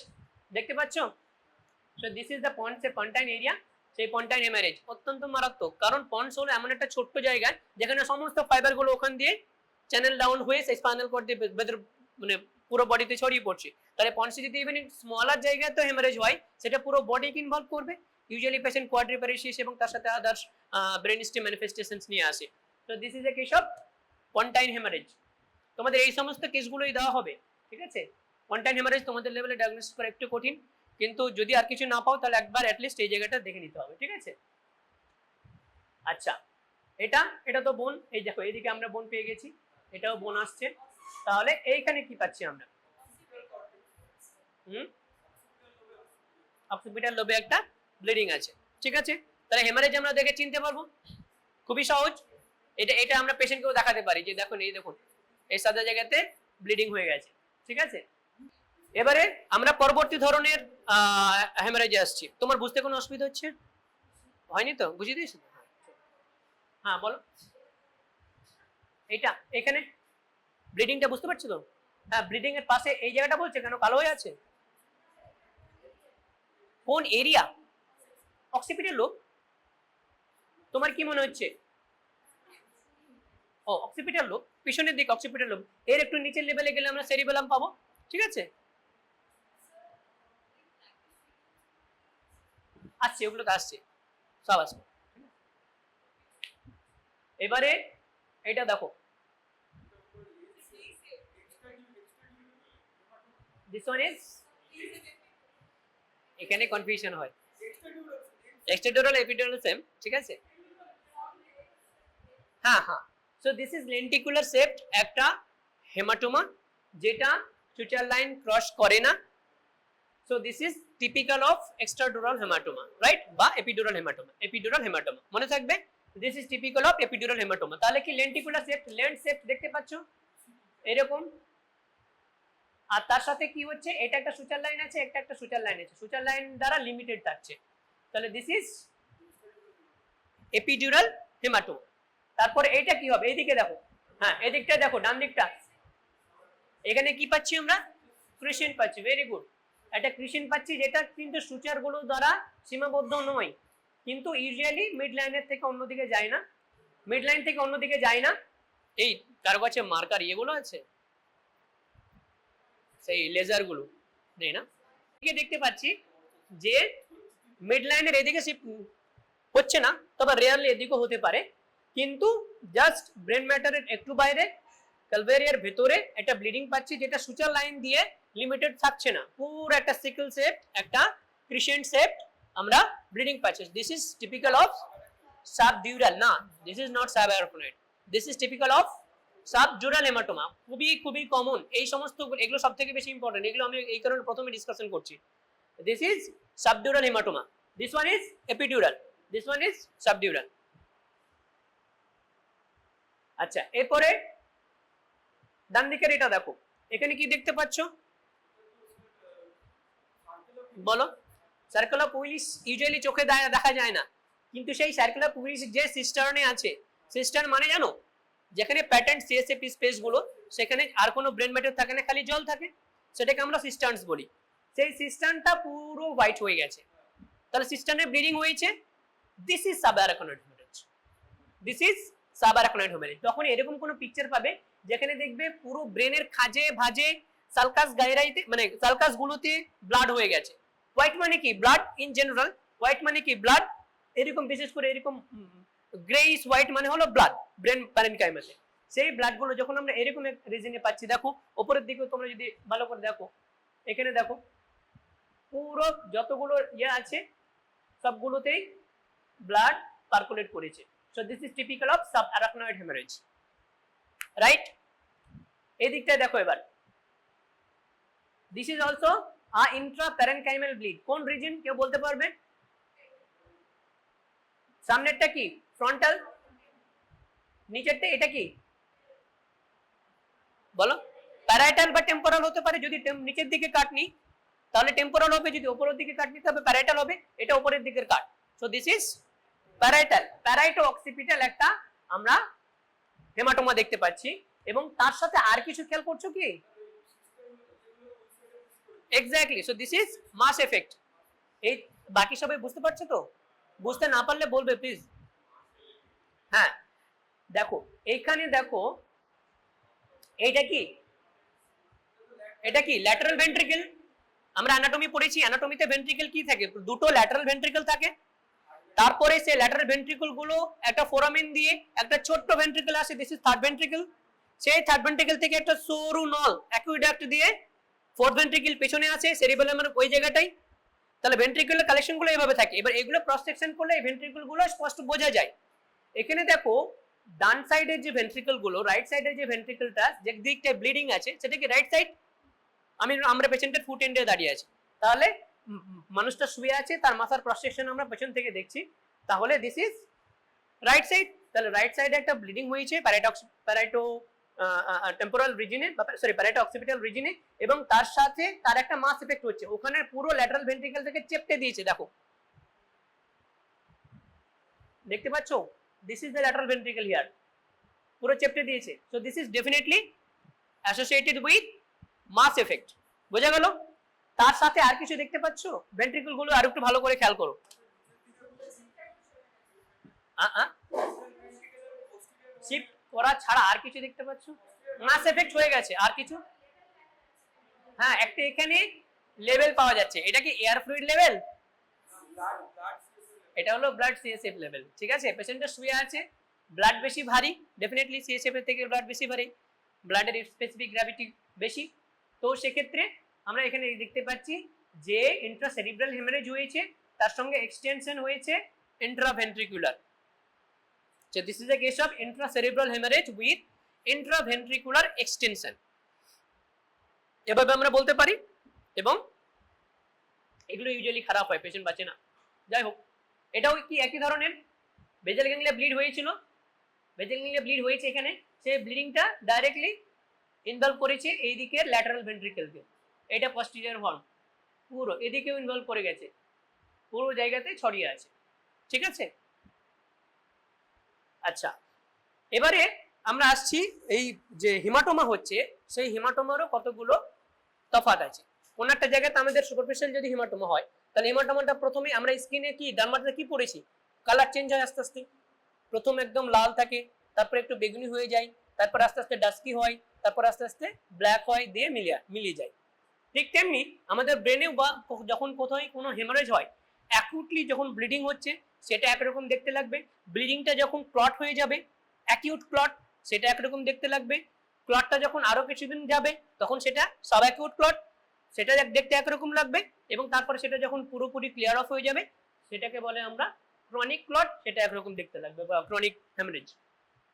দেখতে পাচ্ছ। So this is the পন্টাইন area, সেই পন্টাইন হেমারেজ অত্যন্ত মারাত্মক, কারণ পন্স হলো এমন একটা ছোট্ট জায়গা যেখানে সমস্ত ফাইবার গুলো ওখান দিয়ে চ্যানেল ডাউন হয়ে সেই স্পাইনাল কর্ড দিয়ে মানে পুরো বডিতে ছড়িয়ে পড়ছে। তাহলে পন্সে যদি ইভেন স্মলার জায়গায় তো হেমারেজ হয়, সেটা পুরো বডিকে ইনভলভ করবে। ইউজুয়ালি পেশেন্ট কোয়াড্রিপ্যারেসিস এবং তার সাথে আদার্স ব্রেন স্টেম ম্যানিফেস্টেশনস নিয়ে আসে। তো this is a case of পন্টাইন haemorrhage. তোমাদের এই সমস্ত কেসগুলোই দেওয়া হবে, ঠিক আছে। পন্টাইন হেমারেজ তোমাদের লেভেলে ডায়াগনোসিস করা একটু কঠিন, কিন্তু যদি আর কিছু না পাও তাহলে একবার অ্যাটলিস্ট এই জায়গাটা দেখে নিতে হবে, ঠিক আছে। আচ্ছা, এটা তো বোন, এই দেখো এইদিকে আমরা বোন পেয়ে গেছি, এটাও বোন আসছে। তাহলে এইখানে কি পাচ্ছি আমরা? অক্সিপিটাল লোবে একটা ব্লিডিং আছে, ঠিক আছে। তাহলে হেমারেজ আমরা দেখে চিনতে পারবো, খুবই সহজ। এটা আমরা পেশেন্টকেও দেখাতে পারি যে দেখুন এই দেখুন এই সাদা জায়গাতে ব্লিডিং হয়ে গেছে, ঠিক আছে। এবারে আমরা পরবর্তী ধরনের হেমারেজে আসছি। তোমার বুঝতে কোনো অসুবিধা হচ্ছে? হয়নি তো? বুঝিয়ে দিয়েছি? হ্যাঁ বলো। এইটা এখানে ব্লিডিংটা বুঝতে পারছো তো? হ্যাঁ, ব্লিডিং এর পাশে এই জায়গাটা বলছে কেন কালো হয়ে আছে? কোন এরিয়া? Occipital lobe. তোমার কি মনে হচ্ছে? ও অক্সিপিটাল লোব, পিছনের দিকে অক্সিপিটাল লোব। এর একটু নিচের লেভেলে গেলে আমরা সেরিবেলাম পাবো, ঠিক আছে। আসছে, ওগুলো তো আসছে, সব আসবে। এবারে এটা দেখো, দিস ওয়ান ইজ, এখানে কনফিউশন হয়, এক্সট্রাডিউরাল এপিডিউরাল সেম, ঠিক আছে। হ্যাঁ হ্যাঁ, so this is lenticular shaped একটা হেমাটোমা যেটা সুচার লাইন ক্রস করে না। So this is typical of extradural haematoma, right, বা এপিডিউরাল হেমাটোমা। এপিডিউরাল হেমাটোমা মনে থাকবে, this is typical of epidural haematoma. তাহলে কি লেন্টিকুলার শেপড, লেন্ট শেপড দেখতে পাচ্ছো এরকম, আর তার সাথে কি হচ্ছে, এটা একটা সুচার লাইন আছে, একটা সুচার লাইন আছে, সুচার লাইন দ্বারা লিমিটেড থাকছে। তাহলে দিস ইজ এপিডিউরাল হেমাটোমা। তারপরে এইটা কি হবে, এইদিকে দেখো, হ্যাঁ এদিকটা দেখো, ডান দিকটা, এখানে কি পাচ্ছি আমরা? ক্রিসেন্ট পাচ্ছি, ভেরি গুড। একটা ক্রিসেন্ট পাচ্ছি যেটা কিন্তু সুচার গুলো দ্বারা সীমাবদ্ধ নয়, কিন্তু ইউজুয়ালি মিড লাইনের থেকে অন্যদিকে যায় না, মিড লাইন থেকে অন্যদিকে যায় না। এই কারো কাছে মার্কার ইয়েগুলো আছে, সেই লেজার গুলো নেই না? দেখতে পাচ্ছি যে মিড লাইনের এদিকে হচ্ছে না, তবে রেয়ারলি এদিকে হতে পারে, কিন্তু জাস্ট ব্রেন ম্যাটারের একটু বাইরে ক্যালভেরিয়ার ভেতরে একটা ব্লিডিং পাচ্ছি যেটা সুচার লাইন দিয়ে লিমিটেড থাকছে না, পুরো একটা সিকল শেপ, একটা ক্রিসেন্ট শেপ আমরা ব্লিডিং পাচ্ছি। This is typical of subdural, না this is not subarachnoid, this is typical of subdural haematoma. খুবই কমন এই সমস্ত, এগুলো সবথেকে বেশি ইম্পর্টেন্ট, এগুলো আমি এই কারণে প্রথমে ডিসকাশন করছি। This is subdural haematoma, this one is epidural, this one is subdural. আচ্ছা, এরপরে ডান দিকের এটা দেখো, এখানে কি দেখতে পাচ্ছ বলো? সার্কেল অফ উইলিস ইউজুয়ালি চোখে দেখা যায় না, কিন্তু সেই সার্কেল অফ উইলিস যে সিস্টার্নে আছে, সিস্টার্ন মানে জানো, যেখানে প্যাটার্ন সিএসএপি স্পেস গুলো, সেখানে আর কোনো ব্রেন ম্যাটার থাকে না, খালি জল থাকে, সেটাকে আমরা সিস্টার্নস বলি। সেই সিস্টার্নটা পুরো হোয়াইট হয়ে গেছে, তাহলে সিস্টার্নে ব্লিডিং হয়েছে, this is subarachnoid haemorrhage, this is subarachnoid haemorrhage. তখন এরকম কোনো পিকচার পাবে যেখানে দেখবে পুরো ব্রেনের খাজে ভাজে সালকাস গায়রাইতে, মানে সালকাস গুলোতে ব্লাড হয়ে গেছে। হোয়াইট মানে কি? ব্লাড ইন জেনারেল, হোয়াইট মানে কি? ব্লাড। এরকম বিশেষ করে এরকম গ্রেইশ হোয়াইট মানে হলো ব্লাড ব্রেন প্যারেনকাইমাতে। সেই ব্লাড গুলো যখন আমরা এরকম এক রিজনে পাচ্ছি, দেখো উপরের দিকে তোমরা যদি ভালো করে দেখো, এখানে দেখো পুরো যতগুলো ইয়ে আছে সবগুলোতেই ব্লাড পার্কুলেট করেছে। So this is typical of subarachnoid haemorrhage, right. এই দিকটা দেখো এবার, this is also a intraparenchymal bleed. কোন রিজন কেউ বলতে পারবে? সামনেরটা কি? ফ্রন্টাল। নিচেরটা এটা কি বলো? প্যারাইটাল বা টেম্পোরাল হতে পারে। যদি নিচের দিকে কাটনি তাহলে টেম্পোরাল হবে, যদি উপরের দিকে কাটনি তবে প্যারাইটাল হবে। এটা উপরের দিকের cut, so this is parietal. Parieto occipital একটা আমরা হেমাটোমা দেখতে পাচ্ছি, এবং তার সাথে আর কিছু খেয়াল করছো কি? Exactly, so this is mass effect. এই বাকি সবাই বুঝতে পারছো তো? বুঝতে না পারলে বলবে প্লিজ। হ্যাঁ দেখো এইখানে দেখো এইটা কি, এটা কি ল্যাটারাল ভেন্ট্রিকেল। আমরা অ্যানাটমি পড়েছি, অ্যানাটমিতে ভেন্ট্রিকেল কি থাকে, দুটো ল্যাটারাল ভেন্ট্রিকেল থাকে, তারপরে সেই ল্যাটারাল ভেন্ট্রিকেল গুলো একটা ফোরামেন দিয়ে একটা ছোট্ট ভেন্ট্রিকেল আসে, দিস ইজ থার্ড ভেন্ট্রিকেল। সেই থার্ড ভেন্ট্রিকেল থেকে একটা সরু নল অ্যাকুইডাক্ট দিয়ে ফোর্থ ভেন্ট্রিকেল পেছনে আছে সেরিবেলামের ওই জায়গাটাই। তাহলে ভেন্ট্রিকুলার কালেকশন গুলো এইভাবে থাকে। এবার এগুলো ক্রস সেকশন করলে এই ভেন্ট্রিকেল গুলো স্পষ্ট বোঝা যায়। এখানে দেখো ডান সাইডের যে ভেন্ট্রিকেল গুলো, রাইট সাইডের যে ভেন্ট্রিকেলটা যে দিকটা ব্লিডিং আছে সেটা কি রাইট সাইড। আমরা পেশেন্টের ফুট এন্ডে দাঁড়িয়ে আছি, তাহলে মানুষটা শুয়ে আছে, তার মাথার ক্রস সেকশন আমরা পেছন থেকে দেখছি, তাহলে দিস ইজ রাইট সাইড। তাহলে রাইট সাইডে একটা ব্লিডিং হয়েছে প্যারাইটো টেম্পোরাল রিজিনে, সরি প্যারাইটো অক্সিপিটাল রিজিনে, এবং তার সাথে তার একটা মাস এফেক্ট হচ্ছে, ওখানে পুরো ল্যাটারাল ভেন্ট্রিকেল থেকে চেপটে দিয়েছে। দেখো দেখতে পাচ্ছো, this is the lateral ventricle here, পুরো চেপটে দিয়েছে। So this is definitely associated with mass effect. বোঝা গেল? তার সাথে আর কিছু দেখতে পাচ্ছো, ভেন্ট্রিকেল গুলো আর একটু ভালো করে খেয়াল করো। শিফট করা ছাড়া আর কিছু দেখতে পাচ্ছ? মাস এফেক্ট হয়ে গেছে, আর কিছু? হ্যাঁ একটা এখানে লেভেল পাওয়া যাচ্ছে, এটা কি এয়ার ফ্লুইড লেভেল? এটা হলো ব্লাড সিএসএফ লেভেল। ঠিক আছে, পেশেন্টটা শুয়ে আছে, ব্লাড বেশি ভারী, ডেফিনেটলি সিএসএফ এর থেকে ব্লাড বেশি ভারী, ব্লাডের স্পেসিফিক গ্র্যাভিটি বেশি। তো সেক্ষেত্রে আমরা এখানে দেখতে পাচ্ছি যে ইন্ট্রাসেরিব্রাল হেমারেজ হয়েছে, তার সঙ্গে এক্সটেনশন হয়েছে intraventricular. So this is a case of intracerebral hemorrhage with intraventricular extension, এভাবে আমরা বলতে পারি। এবং এগুলো ইউজুয়ালি খারাপ হয়, পেশেন্ট বাঁচে না। যাই হোক, এটাও কি একই ধরনের, বেজাল গ্যাংলিয়া ব্লিড হয়েছিল, বেজাল গ্যাংলিয়া ব্লিড হয়েছে, এখানে সেই ব্লিডিংটা ডাইরেক্টলি ইনভলভ করেছে এই দিকের ল্যাটারাল ভেন্ট্রিকেলকে, এটা পস্টিরিয়র হর্ন পুরো এদিকেও ইনভলভ করে গেছে, পুরো জায়গাতে ছড়িয়ে আছে। ঠিক আছে, আচ্ছা এবারে আমরা আসছি এই যে হিমাটোমা হচ্ছে, সেই হিমাটোমারও কতগুলো তফাৎ আছে। কোন একটা জায়গাতে আমাদের সুপারফিশিয়াল যদি হিমাটোমা হয়, তাহলে হিমাটোমাটা প্রথমে আমরা স্কিনে কি ডার্মাটাতে কি পড়েছি, কালার চেঞ্জ হয় আস্তে আস্তে, প্রথম একদম লাল থাকে, তারপর একটু বেগুনি হয়ে যায়, তারপর আস্তে আস্তে ডাস্কি হয়, তারপর আস্তে আস্তে ব্ল্যাক হয়, দিয়ে মিলিয়ে যায়। ঠিক তেমনি আমাদের ব্রেনেও বা যখন কোথাও কোনো হেমারেজ হয়, অ্যাকিউটলি যখন ব্লিডিং হচ্ছে সেটা একরকম দেখতে লাগবে, ব্লিডিংটা যখন ক্লট হয়ে যাবে অ্যাকিউট ক্লট, সেটা একরকম দেখতে লাগবে, ক্লটটা যখন আরো কিছুদিন যাবে তখন সেটা সাব অ্যাকিউট ক্লট, সেটা দেখতে একরকম লাগবে, এবং তারপরে সেটা যখন পুরোপুরি ক্লিয়ার অফ হয়ে যাবে সেটাকে বলে আমরা ক্রনিক ক্লট, সেটা একরকম দেখতে লাগবে বা ক্রনিক হেমারেজ।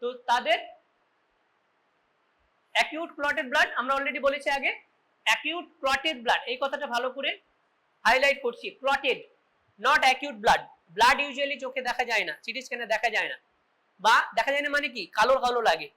তো তাদের অ্যাকিউট ক্লটেড ব্লাড আমরা অলরেডি বলেছি আগে, অ্যাকিউট ক্লটেড ব্লাড, এই কথাটা ভালো করে হাইলাইট করছি, clotted not acute blood. Blood usually চোখে দেখা যায় না, সিটি স্ক্যানে দেখা যায় না, বা দেখা যায় না মানে কি কালো কালো লাগে,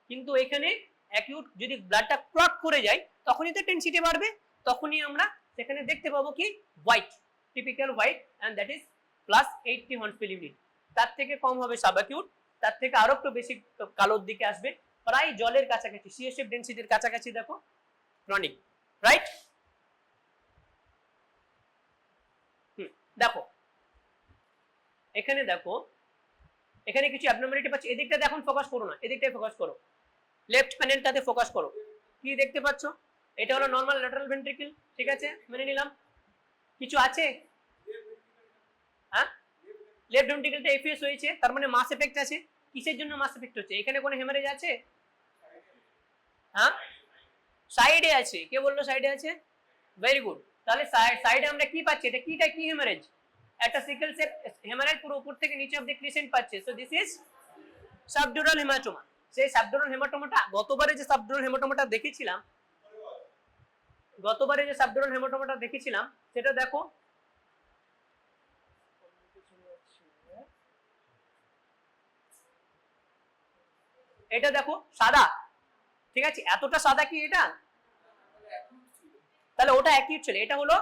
কিন্তু এখানে অ্যাকিউট যদি ব্লাডটা ক্লট করে যায় তখনই তো টেনসিটি বাড়বে, তখনই আমরা সেখানে দেখতে পাবো কি white, typical white, and that is plus 80 horns per minute. তার থেকে কম হবে সাব অ্যাকিউট, তার থেকে আরো একটু বেশি কালোর দিকে আসবে, প্রায় জলের কাছাকাছি, সিএসএফ ডেনসিটির কাছাকাছি, দেখো ক্রনিক, রাইট? দেখো এখানে, দেখো এখানে কিছু অ্যাবনর্মালিটি পাচ্ছি, এদিকটা এখন ফোকাস করো না, এদিকটাই ফোকাস করো, লেফট প্যানেলটাতে ফোকাস করো। কি দেখতে পাচ্ছ? এটা হলো নরমাল ল্যাটারাল ভেন্ট্রিকেল, ঠিক আছে, মেনে নিলাম। কিছু আছে? হ্যাঁ, লেফট ভেন্ট্রিকেলটা এফএস হয়েছে, তার মানে মাস এফেক্ট আছে। কিসের জন্য মাস এফেক্ট হচ্ছে? এখানে কোনো হেমারেজ আছে? হ্যাঁ, সাইডে আছে। কে বললো সাইডে আছে? Very good. তাহলে সাইডে আমরা কি পাচ্ছি? এটা কি হেমারেজ? একটা সিকল সেল হেমারেজ, পুরো উপর থেকে নিচে অবধি ক্রিসেন্ট পাচ্ছে। So this is subdural haematoma. সেই সাবডিউরাল হেমাটোমাটা গতবারে যে সাবডিউরাল হেমাটোমাটা দেখেছিলাম, সেটা দেখো, এটা দেখো সাদা, ঠিক আছে, এতটা সাদা কি এটা? তাহলে ওটা অ্যাকিউট ছিল, এটা হলো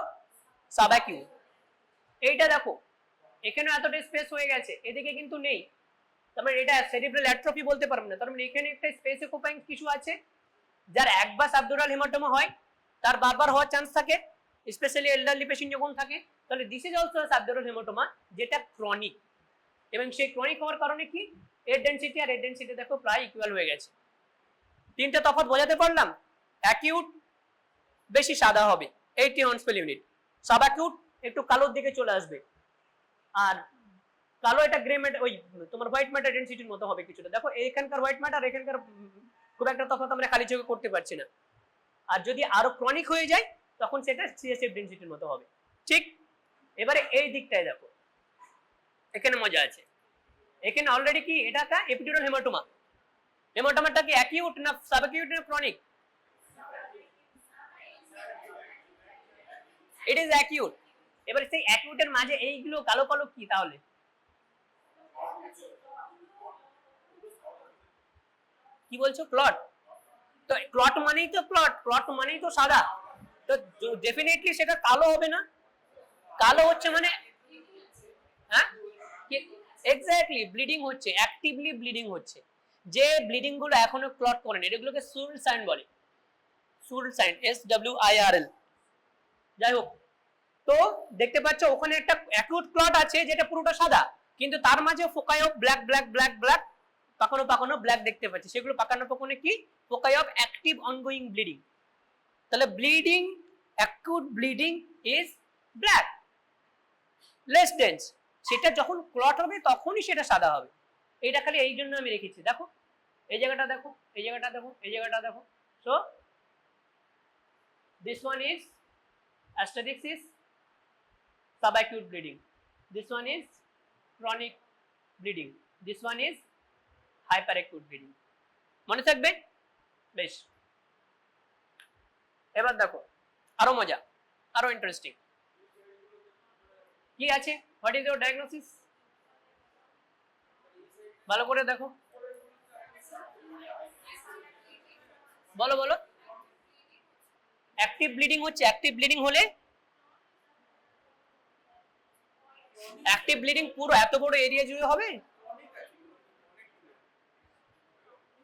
সাব অ্যাকিউট। এইটা দেখো এখানে এতটা স্পেস হয়ে গেছে, এদিকে কিন্তু নেই, তার মানে এটা সেরিব্রাল অ্যাট্রফি বলতে পারবো না। তার মানে এখানে একটা স্পেস অকুপাইং কিছু আছে, যার একবার সাবডিউরাল হেমাটোমা হয় তার বারবার হওয়ার চান্স থাকে, স্পেশালি এল্ডারলি পেশেন্ট যখন থাকে, তাহলে this is also subdural haematoma, যেটা ক্রনিক, এবং সেই ক্রনিক হওয়ার কারণে কি এর ডেনসিটি আর এর ডেনসিটি দেখো প্রায় ইকুয়াল হয়ে গেছে। তিনটা তফাৎ বোঝাতে পারলাম। অ্যাকিউট বেশি সাদা হবে 80 অনস পার ইউনিট, সাবঅ্যাকিউট একটু কালোর দিকে চলে আসবে, আর কালো এটা গ্রে ম্যাটার ওই তোমার হোয়াইট ম্যাটার ডেনসিটির মতো হবে কিছুটা। দেখো এখানকার হোয়াইট ম্যাটার এখানকার খুব একটা তফাৎ আমরা খালি চোখে করতে পারছি না। আর যদি আরো ক্রনিক হয়ে যায় তখন সেটা সিএসএফ ডেনসিটির মতো হবে। ঠিক, এবারে এই দিকটায় দেখো, এখানে মজা আছে। এখানে অলরেডি কি এটা একটা এপিডিউরাল হেমাটোমা। হেমাটোমাটা কি অ্যাকিউট না সাবঅ্যাকিউট না ক্রনিক? It is acute. এবারে সেই অ্যাকিউটের মাঝে এইগুলো কালো কালো কি তাহলে? কি বলছো? ক্লট। তো ক্লট মানেই তো ক্লট মানেই তো সাদা, তো ডেফিনেটলি সেটা কালো হবে না। কালো হচ্ছে মানে হ্যাঁ এক্স্যাক্টলি ব্লিডিং হচ্ছে, অ্যাক্টিভলি ব্লিডিং হচ্ছে। যে ব্লিডিং গুলো এখনো ক্লট করেনি এগুলোকে সুরল সাইন বলে, সুরল সাইন, SWIRL। যাই হোক, তো দেখতে পাচ্ছ ওখানে একটা অ্যাকিউট ক্লট আছে যেটা পুরোটা সাদা, কিন্তু তার মাঝে foci of black black black black পাকানো পাকানো ব্ল্যাক দেখতে পাচ্ছি। সেগুলো পাকানো পাকানো কি? Foci of active ongoing bleeding. তাহলে bleeding, acute bleeding is black, less dense. সেটা যখন ক্লট হবে তখনই সেটা সাদা হবে। এটা খালি এই জন্য আমি রেখেছি। দেখো এই জায়গাটা দেখো, এই জায়গাটা দেখো, এই জায়গাটা দেখো। So this one is asterisk is subacute bleeding, this one is chronic bleeding, this one is hyperacute bleeding। মনে থাকবে? বেশ, এবার দেখো আরো মজা, আরো ইন্টারেস্টিং কি আছে। What is your diagnosis? ভালো করে দেখো, বলো বলো। অ্যাক্টিভ ব্লিডিং হচ্ছে, অ্যাক্টিভ ব্লিডিং হলে, অ্যাক্টিভ ব্লিডিং পুরো এত বড় এরিয়া জুড়ে হবে?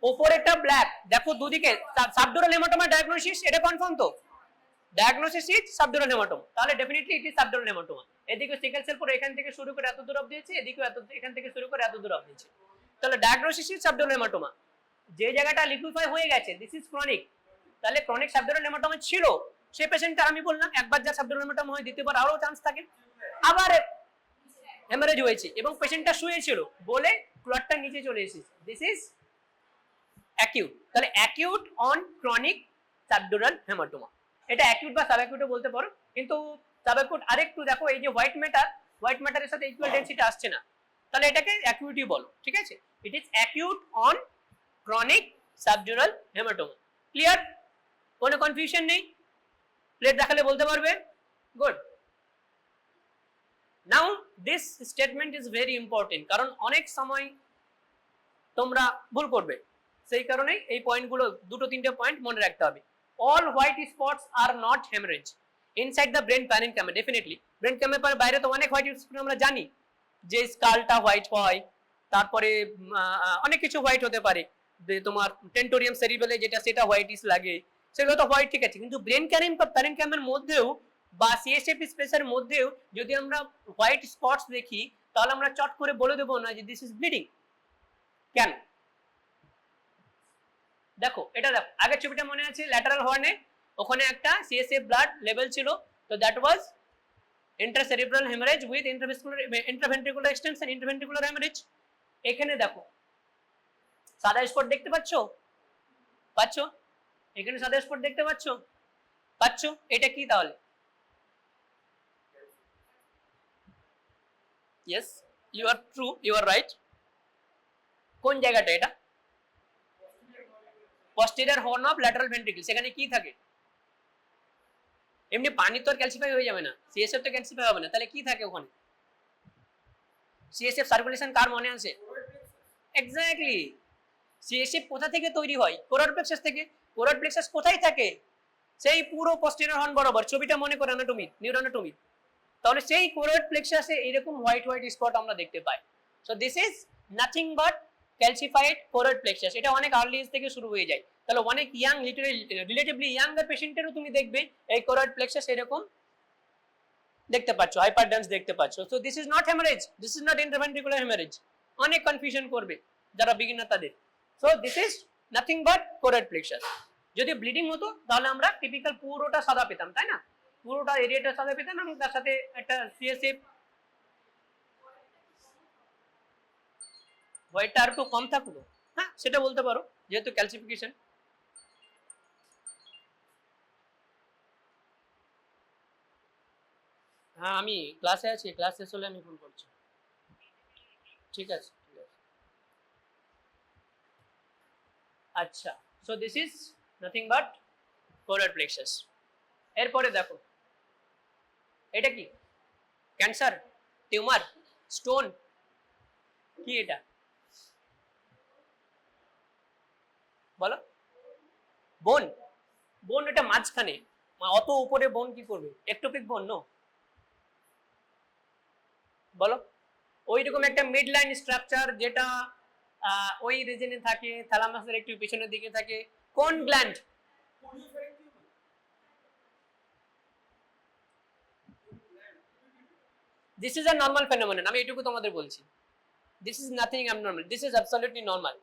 ওপরেরটা ব্ল্যাক, দেখো দুদিকে সাবডিউরাল হেমাটোমা ডায়াগনোসিস, এটা কনফার্ম তো? ডায়াগনোসিস ইজ সাবডিউরাল হেমাটোমা, তাহলে definitely it is subdural haematoma. এদিকে সিকেল সেল পুরো এখান থেকে শুরু করে এত দূর অবধি আছে, এদিকে এত এখান থেকে শুরু করে এত দূর অবধি আছে। তাহলে ডায়াগনোসিস ইজ সাবডিউরাল হেমাটোমা। যে জায়গাটা লিকুইফাই হয়ে গেছে দিস ইজ ক্রনিক। তাহলে ক্রনিক সাবডিউরাল হেমাটোমা ছিল, সেই পেশেন্টটা আমি বললাম একবার যা সাবডিউরাল হেমাটোমা হয় দ্বিতীয়বার আরো চান্স থাকে, আবার হেমারেজ হয়েছে এবং পেশেন্টটা শুয়েছিল বলে ক্লটটা নিচে চলে এসেছে, দিস ইজ অ্যাকিউট। তাহলে acute on chronic subdural haematoma, এটা অ্যাকিউট বা সাবঅ্যাকিউটও বলতে পারো, কিন্তু সাবঅ্যাকিউট আরেকটু দেখো, এই যে হোয়াইট ম্যাটারের সাথে ইকুয়াল ডেনসিটি আসছে না, তাহলে এটাকে অ্যাকিউটই বলো। ঠিক আছে, it is acute on chronic subdural haematoma. Clear? কোনো কনফিউশন নেই? প্লেট দেখালে বলতে পারবে? Good. Now this statement is very important, কারণ অনেক সময় তোমরা ভুল করবে, সেই কারণে এই পয়েন্টগুলো দুটো তিনটে পয়েন্ট মনে রাখতে হবে। All white spots are not haemorrhage inside the brain parenchyma. Definitely brain ক্যামের বাইরে তো অনেক হোয়াইট স্পট আমরা জানি, যে স্কালটা হোয়াইট হয়, তারপরে অনেক কিছু হোয়াইট হতে পারে, তোমার টেন্টোরিয়াম সেরিবেলে যেটা সেটা হোয়াইটিস লাগে, সেগুলো তো হোয়াইট, ঠিক আছে। কিন্তু ব্রেন প্যারেনকাইমার মধ্যেও বা সিএসএফ স্পেসের মধ্যেও যদি আমরা হোয়াইট স্পটস দেখি তাহলে আমরা চট করে বলে দেবো না যে দিস ইজ ব্লিডিং। কেন? দেখো এটা দেখো, আগের ছবিটা মনে আছে ল্যাটারাল হর্নে ওখানে একটা সিএসএফ ব্লাড লেভেল ছিল, তো that was intracerebral haemorrhage with intraventricular extension, intraventricular haemorrhage. এখানে দেখো সাদা স্পট দেখতে পাচ্ছ? এখানে সাদা স্পট দেখতে পাচ্ছ? এটা কি তাহলে? Yes, you are true, you are right. কোন জায়গাটা এটা? posterior horn of lateral ventricle। সেখানে কি থাকে? এমনি পানি তো আর ক্যালসিফাই হয়ে যাবে না, সিএসএফ তো ক্যালসিফাই হবে না, তাহলে কি থাকে ওখানে? সিএসএফ সার্কুলেশন কার মনে আছে? এক্স্যাক্টলি। সিএসএফ কোথা থেকে তৈরি হয়? কোরড প্লেক্সাস থেকে। কোরড প্লেক্সাস কোথায় থাকে? সেই পুরো posterior horn বরাবর। ছবিটা মনে করে অ্যানাটমি, নিউরোঅ্যানাটমি। তাহলে সেই কোরড প্লেক্সাসে এরকম হোয়াইট স্পট আমরা দেখতে পাই। So this is nothing but calcified choroid plexus. এটা অনেক আর্লি এজ থেকে শুরু হয়ে যায়, তাহলে অনেক ইয়াং, রিলেটিভলি ইয়াঙ্গার পেশেন্টেরও তুমি দেখবে এই কোরড প্লেক্সাস এরকম দেখতে পাচ্ছ, হাইপারডেন্স দেখতে পাচ্ছ। So this is not haemorrhage, this is not intraventricular haemorrhage. অনেক কনফিউশন করবে যারা বিগিনার তাদের। So this is nothing but choroid plexus. যদি ব্লিডিং হতো তাহলে আমরা টিপিক্যাল পুরোটা সাদা পেতাম, তাই না? পুরোটা এরিয়াটা সাদা পেতাম এবং তার সাথে একটা সিএসএফ হোয়াইটটা আর একটু কম থাকলো, হ্যাঁ সেটা বলতে পারো, যেহেতু ক্যালসিফিকেশন। হ্যাঁ আমি ক্লাসে আছি, ক্লাস শেষ হলে আমি ফোন করছি। ঠিক আছে, ঠিক আছে। আচ্ছা, so this is nothing but choroid plexus. এরপরে দেখো এটা কি? ক্যান্সার, টিউমার, স্টোন, কি এটা বলো? বোন, বোন এটা মাঝখানে, অত উপরে বোন কি করবে? একটোপিক বোন নো, বলো? ওইরকম একটা মিড লাইন স্ট্রাকচার যেটা ওই রিজনে থাকে, থ্যালামাসের একটু পিছনের দিকে থাকে। কোন gland? This is a normal phenomenon, আমি এটুকু তোমাদের বলছি। This is nothing abnormal, this is absolutely normal.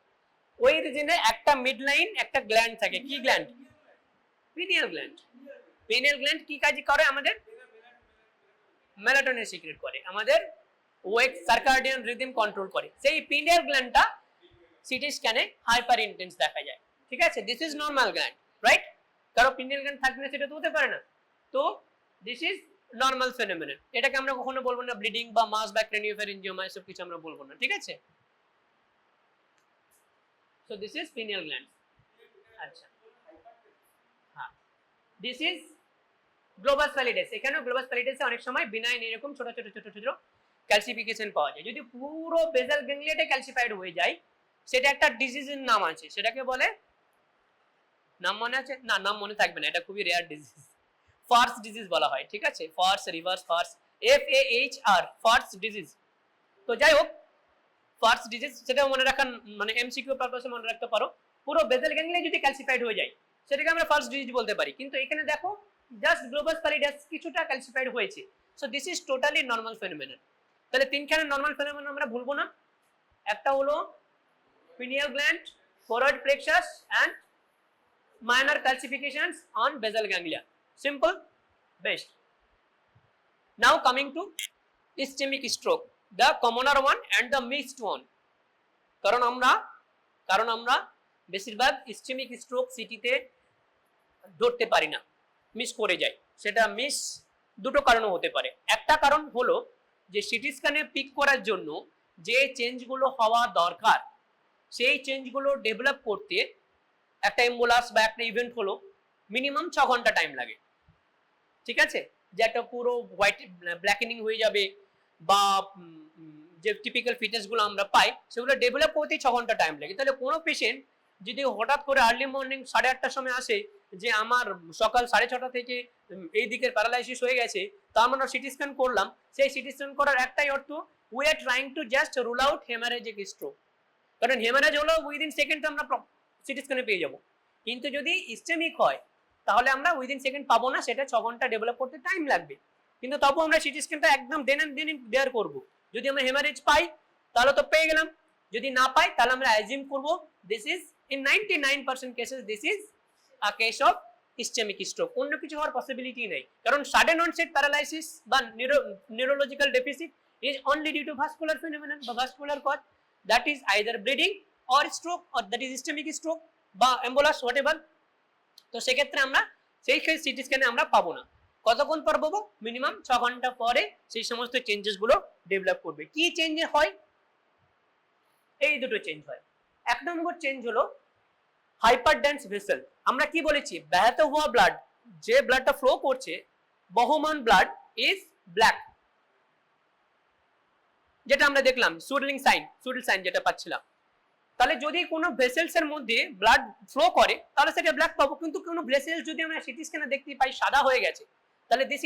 ওই রিজনে একটা মিড লাইন, একটা গ্ল্যান্ড থাকে। কি gland? Pineal gland. Pineal gland কি কাজ করে? আমাদের মেলাটোনিন সিক্রেট করে, আমাদের ওয়েক সার্কাডিয়ান রিদম কন্ট্রোল করে। সেই পিনিয়াল গ্ল্যান্ডটা সিটি স্ক্যানে হাইপার ইন্টেন্স দেখা যায়, ঠিক আছে? This is normal gland, right? কারণ পিনিয়াল গ্ল্যান্ড থাকলে সেটা তো হতে পারে না। তো দিস ইজ নর্মাল ফেনোমেনন। এটাকে আমরা কখনো বলবো না ব্লিডিং বা মাস বা ক্রেনিওফ্যারিঞ্জিওমা, এসব কিছু আমরা বলবো না, ঠিক আছে? So this is pineal gland. আচ্ছা, হ্যাঁ, দিস ইজ গ্লোবাস প্যালিডেস। এখানেও গ্লোবাস প্যালিডেসে অনেক সময় বিনাইন এরকম ছোট ছোট ছোট ছোট ক্যালসিফিকেশন পাওয়া যায়। যদি পুরো বেজাল গ্যাংলিয়াটা ক্যালসিফাইড হয়ে যায়, সেটা একটা ডিজিজের নাম আছে, সেটাকে বলে, নাম মনে আছে? না, নাম মনে থাকবে না, এটা খুবই রেয়ার ডিজিজ, ফার্স ডিজিজ বলা হয়, ঠিক আছে? Fahr's, reverse Fahr's, FAHR, Fahr's disease. তো যাই হোক, ফার্স ডিজিজ সেটাও মনে রাখার মানে এমসিকিউ পারপাসে মনে রাখতে পারো। পুরো বেজাল গ্যাংলিয়া যদি ক্যালসিফাইড হয়ে যায় সেটাকে আমরা ফার্স্ট ডিজিজ বলতে পারি। কিন্তু এখানে দেখো জাস্ট গ্লোবাস প্যালিডেস কিছুটা ক্যালসিফাইড হয়েছে। So this is totally normal phenomenon. তাহলে তিনখানে নর্মাল ফেনোমেনন আমরা ভুলবো না। একটা হলো pineal gland, choroid plexus and minor calcifications on basal ganglia. Simple, best. Now coming to ischemic stroke, the commoner one and the mixed one. কারণ আমরা বেশিরভাগ ইসচেমিক স্ট্রোক সিটিতে ধরতে পারি না, মিস করে যাই। সেটা মিস দুটো কারণও হতে পারে। একটা কারণ হলো যে সিটি স্ক্যানে পিক করার জন্য যে চেঞ্জগুলো হওয়া দরকার, সেই চেঞ্জগুলো ডেভেলপ করতে একটা এম্বুলাস বা একটা ইভেন্ট হলো মিনিমাম 6 ঘন্টা টাইম লাগে, ঠিক আছে? যে একটা পুরো হোয়াইট ব্ল্যাকেনিং হয়ে যাবে বা যে টিপিক্যাল ফিচার্সগুলো আমরা পাই সেগুলো ডেভেলপ করতেই 6 ঘন্টা টাইম লাগে। তাহলে কোনো পেশেন্ট যদি হঠাৎ করে আর্লি মর্নিং 8:30টার সময় আসে যে আমার সকাল 6:30 থেকে এই দিকের প্যারালাইসিস হয়ে গেছে, তা আমরা সিটি স্ক্যান করলাম, সেই সিটি স্ক্যান করার একটাই অর্থ, we are trying to just rule out haemorrhagic stroke. কারণ হেমারেজ হলো উইদিন সেকেন্ড আমরা সিটি স্ক্যানে পেয়ে যাবো। কিন্তু যদি ইসচেমিক হয় তাহলে আমরা উইদিন সেকেন্ড পাবো না, সেটা 6 ঘন্টা ডেভেলপ করতে টাইম লাগবে। কিন্তু তবু আমরা সিটি স্ক্যানটা একদম দেন দেয়ার করবো। যদি আমরা হেমারেজ পাই তাহলে তো পেয়ে গেলাম, যদি না পাই তাহলে আমরা অ্যাজিউম করবো this is in 99% cases this is a case of ischaemic stroke. অন্য কিছু হওয়ার পসিবিলিটি নেই, কারণ সাডেন অনসেট প্যারালাইসিস বা neurological deficit is only due to vascular phenomenon বা vascular cause, that is either bleeding or stroke or that is ischemic stroke বা embolus whatever। তো সেক্ষেত্রে আমরা সেই সিটি স্ক্যানে আমরা পাবো না। কতক্ষণ পর পাবো? মিনিমাম 6 ঘন্টা পরে সেই সমস্ত চেঞ্জেস গুলো ডেভেলপ করবে। কি চেঞ্জ হয়? এই দুটো চেঞ্জ হয়। এক নম্বর চেঞ্জ হলো হাইপারডেন্স ভেসেল। আমরা কি বলেছি? ব্যাহত হওয়া ব্লাড, যে ব্লাডটা ফ্লো করছে, বহমান ব্লাড ইজ ব্ল্যাক, যেটা আমরা দেখলাম সুডলিং সাইন, সুডল সাইন যেটা পাচ্ছিলাম। তাহলে যদি কোনো ভেসেলস এর মধ্যে ব্লাড ফ্লো করে তাহলে সেটা ব্ল্যাক পাবো। কিন্তু কোনো ভেসেলস যদি আমরা সিটি স্ক্যানে দেখতে পাই সাদা হয়ে গেছে, তাহলে দিস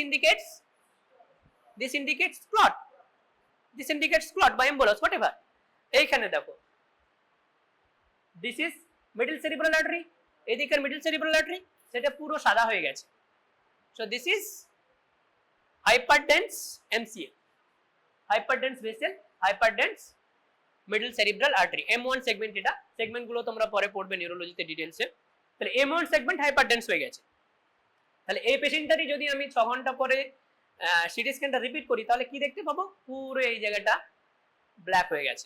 ইন্ডিকেটস ক্লট, বা এম্বোলাস হোয়াটএভার। এইখানে দেখো this is middle cerebral artery, এদিকের মিডল সেরিব্রাল আর্টারি সেটা পুরো সাদা হয়ে গেছে। So this is hyperdense MCA, hyperdense vessel, hyperdense middle cerebral artery, M1 segment. এটা সেগমেন্ট গুলো তোমরা পরে পড়বে নিউরোলজিতে ডিটেইলসে। তাহলে M1 সেগমেন্ট হাইপারডেন্স হয়ে গেছে। তাহলে এই পেশেন্টটারই যদি আমি 6 ঘন্টা পরে সিটি স্ক্যানটা রিপিট করি তাহলে কি দেখতে পাবো, পুরো এই জায়গাটা ব্ল্যাক হয়ে গেছে।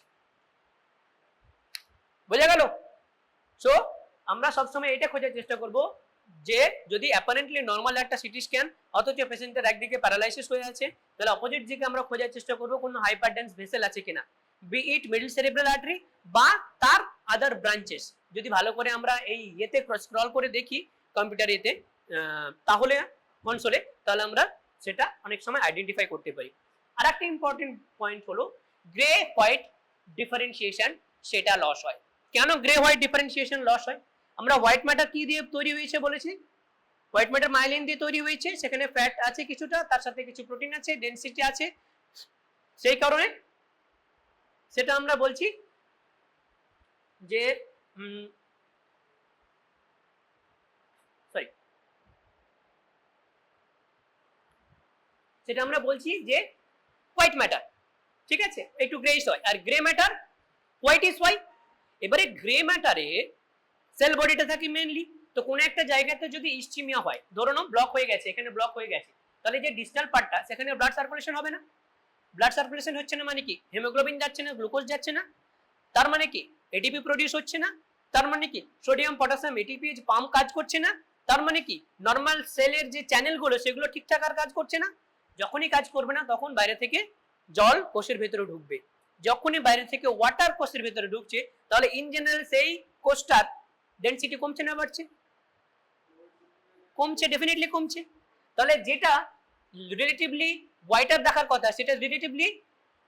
বোঝা গেল? সো আমরা সবসময় এটা খোঁজার চেষ্টা করব যে যদি অ্যাপারেন্টলি নর্মাল একটা সিটি স্ক্যান অথচ পেশেন্টের একদিকে প্যারালাইসিস হয়ে আছে, তাহলে অপোজিট দিকে আমরা খোঁজার চেষ্টা করব কোনো হাইপারডেন্স ভেসেল আছে কিনা, বি ইট মিডল সেরিব্রাল আর্টারি বা তার আদার ব্রাঞ্চেস। যদি ভালো করে আমরা এই ইয়েতে স্ক্রল করে দেখি কম্পিউটার এতে, তাহলে কনসোলে, তাহলে আমরা সেটা অনেক সময় আইডেন্টিফাই করতে পারি। আর একটা ইম্পর্টেন্ট পয়েন্ট হলো গ্রে হোয়াইট ডিফারেন্সিয়েশন, সেটা লস হয়। কেন গ্রে হোয়াইট ডিফারেন্সিয়েশন লস হয়? আমরা হোয়াইট ম্যাটার কি দিয়ে তৈরি হয়েছে বলেছি, হোয়াইট ম্যাটার মাইলিন দিয়ে তৈরি হয়েছে, সেখানে ফ্যাট আছে কিছুটা, তার সাথে কিছু প্রোটিন আছে, ডেনসিটি আছে, সেই কারণে সেটা আমরা বলছি যে সরি, সেটা আমরা বলছি যে হোয়াইট ম্যাটার, ঠিক আছে, একটু গ্রেইশ হয়। আর grey matter white is white. এবারে গ্রে ম্যাটারে সেল বডিটা থাকে মেইনলি, তো কোন একটা জায়গাতে যদি ইসচিমিয়া হয়, ধরো না ব্লক হয়ে গেছে, এখানে ব্লক হয়ে গেছে, তাহলে যে ডিস্টাল পার্টটা সেখানে ব্লাড সার্কুলেশন হবে না। ব্লাড সার্কুলেশন হচ্ছে না মানে কি, হিমোগ্লোবিন যাচ্ছে না, গ্লুকোজ যাচ্ছে না, তার মানে কি এটিপি প্রডিউস হচ্ছে না, তার মানে কি সোডিয়াম পটাশিয়াম এটিপি পাম্প কাজ করছে না, তার মানে কি নর্মাল সেলের যে চ্যানেলগুলো সেগুলো ঠিকঠাক আর কাজ করছে না। যখনই কাজ করবে না তখন বাইরে থেকে জল কোষের ভেতরে ঢুকবে, যখনই বাইরে থেকে ওয়াটার কোষের ভেতরে ঢুকছে তাহলে ইন জেনারেল সেই কোষটার ডেনসিটি কমছে না বাড়ছে? কমছে, ডেফিনেটলি কমছে। তাহলে যেটা রিলেটিভলি হোয়াইটার দেখার কথা সেটা রিলেটিভলি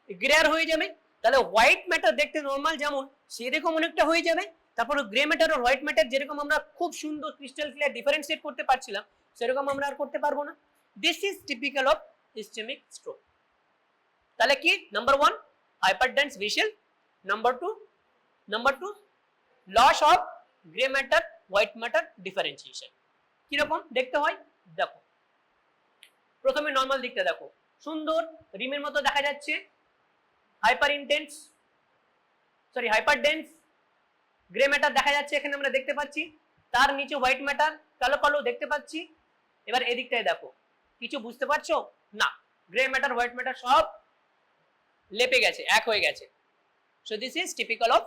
গ্রেয়ার হয়ে যাবে। তাহলে হোয়াইট ম্যাটার দেখতে নর্মাল যেমন সেরকম অনেকটা হয়ে যাবে, তারপর গ্রে ম্যাটার আর হোয়াইট ম্যাটার যেরকম আমরা খুব সুন্দর ক্রিস্টাল ক্লিয়ার ডিফারেন্সিয়েট করতে পারছিলাম সেরকম আমরা আর করতে পারবো না। This is typical of ischaemic stroke. তাহলে কি number 1 hyperdense vision, number 2 loss of grey matter white matter differentiation. কিরকম দেখতে হয় দেখো, প্রথমে নর্মাল দিকটা দেখো, সুন্দর রিমের মতো দেখা যাচ্ছে, হাইপারডেন্স গ্রে ম্যাটার দেখা যাচ্ছে, এখানে আমরা দেখতে পাচ্ছি, তার নিচে হোয়াইট ম্যাটার কালো কালো দেখতে পাচ্ছি। এবার এদিকটায় দেখো, কিছু বুঝতে পারছো না, গ্রে ম্যাটার হোয়াইট ম্যাটার সব লেপে গেছে, এক হয়ে গেছে। So this is typical of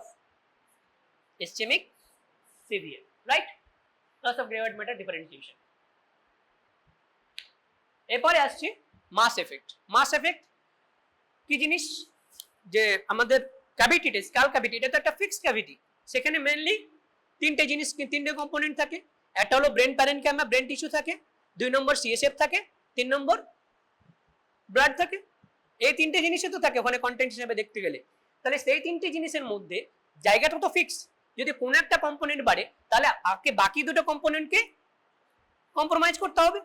ischaemic severe, right? Loss of grey white matter differentiation. এরপরে আসছি মাস এফেক্ট। মাস এফেক্ট কি জিনিস, যে আমাদের ক্যাভিটিটা, স্কাল ক্যাভিটি, এটা তো একটা ফিক্সড ক্যাভিটি, সেখানে মেইনলি তিনটে জিনিস, তিনটে কম্পোনেন্ট থাকে। একটা হলো ব্রেন প্যারেনকাইমা, ব্রেন টিস্যু থাকে, 2 নম্বর সিএসএফ থাকে, 3 নম্বর ব্লাড থাকে। এই তিনটে জিনিসে তো থাকে ওখানে কন্টেন্ট হিসেবে দেখতে গেলে। তাহলে সেই তিনটে জিনিসের মধ্যে জায়গাটা তো ফিক্স, যদি কোনো একটা কম্পোনেন্ট বাড়ে তাহলে বাকি দুটো কম্পোনেন্টকে কম্প্রোমাইজ করতে হবে।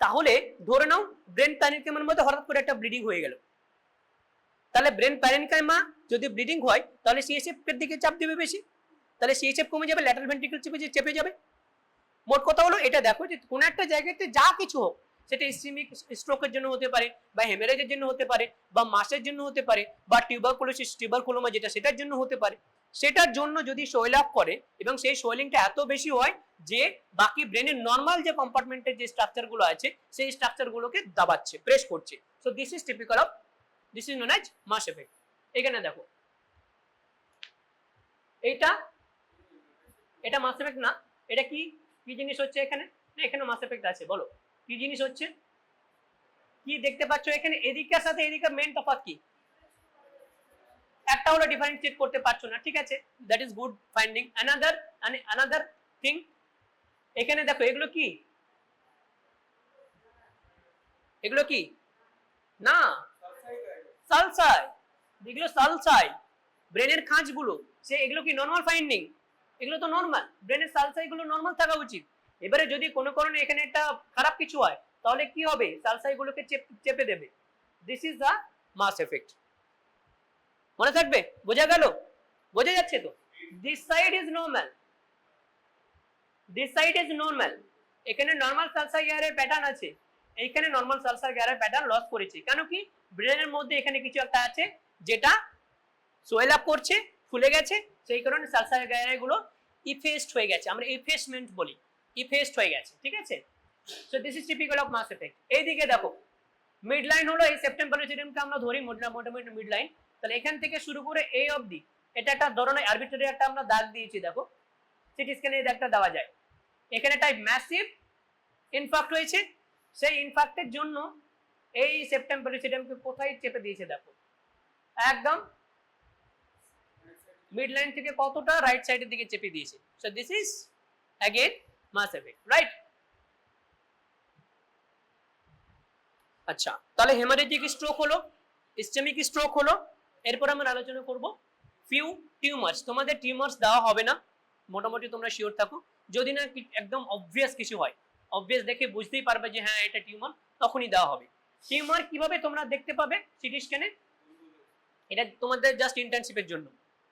তাহলে ধরে নাও ব্রেন প্যারেনকাইমার মধ্যে হঠাৎ করে একটা ব্লিডিং হয়ে গেল, তাহলে ব্রেন প্যারেনকাইমা যদি ব্লিডিং হয় তাহলে সিএসএফ এর দিকে চাপ দেবে বেশি, তাহলে সিএসএফ কমে যাবে, ল্যাটারাল ভেন্ট্রিকল চেপে যাবে। মোট কথা হলো এটা দেখো যে কোনো একটা জায়গাতে যা কিছু হোক, সেটা ইসচেমিক স্ট্রোকের জন্য হতে পারে, বা হেমারেজের জন্য হতে পারে, বা মাসের জন্য হতে পারে, বা টিউবারকুলোমা যেটা সেটার জন্য হতে পারে, সেটার জন্য যদি সোয়েল আপ করে এবং সেই সোয়েলিংটা এত বেশি হয় যে বাকি ব্রেনের নর্মাল যে কম্পার্টমেন্টের যে স্ট্রাকচারগুলো আছে সেই স্ট্রাকচারগুলোকে দাবাচ্ছে, প্রেস করছে। So this is typical of, this is known as much effect. এখানে দেখো এটা মাস এফেক্ট না, এটা কি কি জিনিস হচ্ছে এখানে, না এখানে মাস এফেক্ট আছে, বলো কি জিনিস হচ্ছে, কি দেখতে পাচ্ছ এখানে? এদিকের সাথে এদিকের মেইন তফাৎ কি? একটা হলো ডিফারেন্সিয়েট করতে পারছো না, ঠিক আছে, that is good finding. Another thing, এখানে দেখো এগুলো কি, এগুলো কি না সালসাই, এগুলো সালসাই, ব্রেনের খাঁজগুলো, সে এগুলো কি নর্মাল ফাইন্ডিং? এগুলো তো নর্মাল, ব্রেনের সালসাইগুলো নর্মাল থাকা উচিত। এবারে যদি কোনো কারণে এখানে একটা খারাপ কিছু হয় তাহলে কি হবে, সালসাইগুলোকে চেপে দেবে। This is the mass effect. মনে থাকবে? বোঝা গেল? বোঝা যাচ্ছে তো? This side is normal, this side is normal, এখানে নর্মাল সালসাই এর প্যাটার্ন আছে, এইখানে নর্মাল সালসার গ্যারের প্যাটার্ন লস করেছে, কেন কি ব্রেনের মধ্যে এখানে কিছু একটা আছে যেটা সোয়েল আপ করছে, ফুলে গেছে, সেই কারণে সালসার গ্যারে গুলো ইফেস্ট হয়ে গেছে, আমরা ইফেসমেন্ট বলি, ইফেস্ট হয়ে গেছে, ঠিক আছে। So this is typical of mass effect. এইদিকে দেখো মিড লাইন হলো এই সেপ্টেম প্যারাসিটিয়ামকে আমরা ধরি মোটামুটি মিড লাইন, তাহলে এখান থেকে শুরু করে এই অবধি এটা একটা ধরনের আরবিট্রারি একটা আমরা দাগ দিয়েছি, দেখো সিটি স্ক্যানে এই দাগটা দেওয়া যায়। এখানে টাইপ ম্যাসিভ ইনফাক্ট হয়েছে, সেই ইনফাক্টের জন্য এই সেপ্টেম প্যারাসিটিয়ামকে কোথায় চেপে দিয়েছে দেখো, একদম মিড লাইন থেকে কতটা রাইট সাইডের দিকে চেপে দিয়েছে। So this is again mass effect, right. আচ্ছা, তাহলে হেমারেজিক স্ট্রোক হলো, ইসচেমিক স্ট্রোক হলো। এরপর আমরা আলোচনা করব ফিউ টিউমার্স। তোমাদের টিউমার্স দেওয়া হবে না, মোটামুটি তোমরা শিওর থাকো, যদি না একদম অবভিয়াস কিছু হয়, অবভিয়াস দেখে বুঝতেই পারবে যে হ্যাঁ এটা টিউমার, তখনই দেওয়া হবে। টিউমার কিভাবে তোমরা দেখতে পাবে সিটি স্ক্যানে, এটা তোমাদের জাস্ট ইন্টার্নশিপের জন্য,